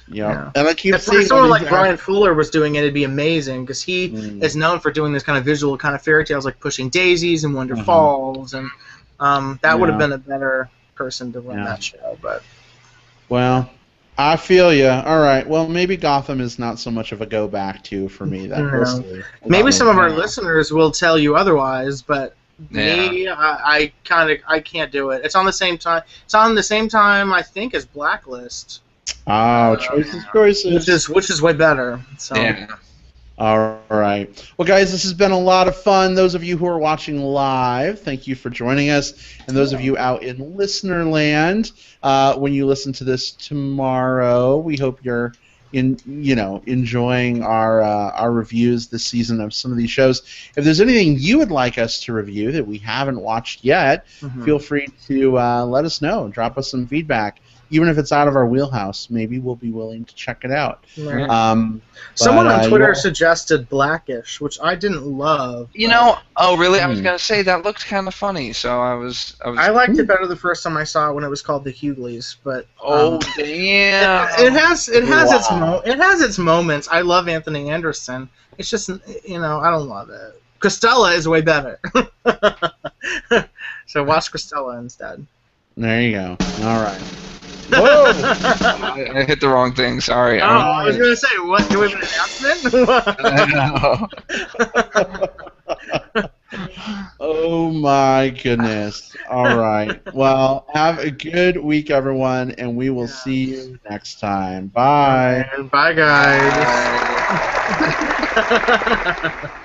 Speaker 1: Yeah, and I keep seeing
Speaker 2: someone like Brian Fuller was doing it, it'd be amazing because he is known for doing this kind of visual kind of fairy tales like Pushing Daisies and Wonder Falls, and that would have been a better person to run that show. But
Speaker 1: I feel you. All right, well maybe Gotham is not so much of a go back to for me.
Speaker 2: Maybe some of our listeners will tell you otherwise, but. Me, I can't do it. It's on the same time. It's on the same time I think as Blacklist.
Speaker 1: Oh, choices.
Speaker 2: Which is way better. So.
Speaker 1: Yeah. All right. Well, guys, this has been a lot of fun. Those of you who are watching live, thank you for joining us. And those of you out in listener land, when you listen to this tomorrow, we hope you're enjoying our reviews this season of some of these shows. If there's anything you would like us to review that we haven't watched yet, feel free to let us know. Drop us some feedback. even if it's out of our wheelhouse, maybe we'll be willing to check it out.
Speaker 2: Right.
Speaker 1: But,
Speaker 2: Someone on Twitter
Speaker 1: yeah.
Speaker 2: suggested Blackish, which I didn't love.
Speaker 3: You
Speaker 2: but
Speaker 3: know, oh really? I was gonna say that looked kind of funny, so I was.
Speaker 2: I liked it better the first time I saw it when it was called the Hughleys, but
Speaker 3: Oh damn!
Speaker 2: it has
Speaker 1: Wow.
Speaker 2: it has its moments. I love Anthony Anderson. It's just I don't love it. Cristela is way better. So watch Cristela instead.
Speaker 1: There you go. All right. Whoa!
Speaker 3: I hit the wrong thing. Sorry.
Speaker 2: Oh, I was gonna say, what? Do we have an announcement?
Speaker 1: Oh my goodness. All right. Well, have a good week, everyone, and we will see you next time. Bye.
Speaker 2: Bye, guys.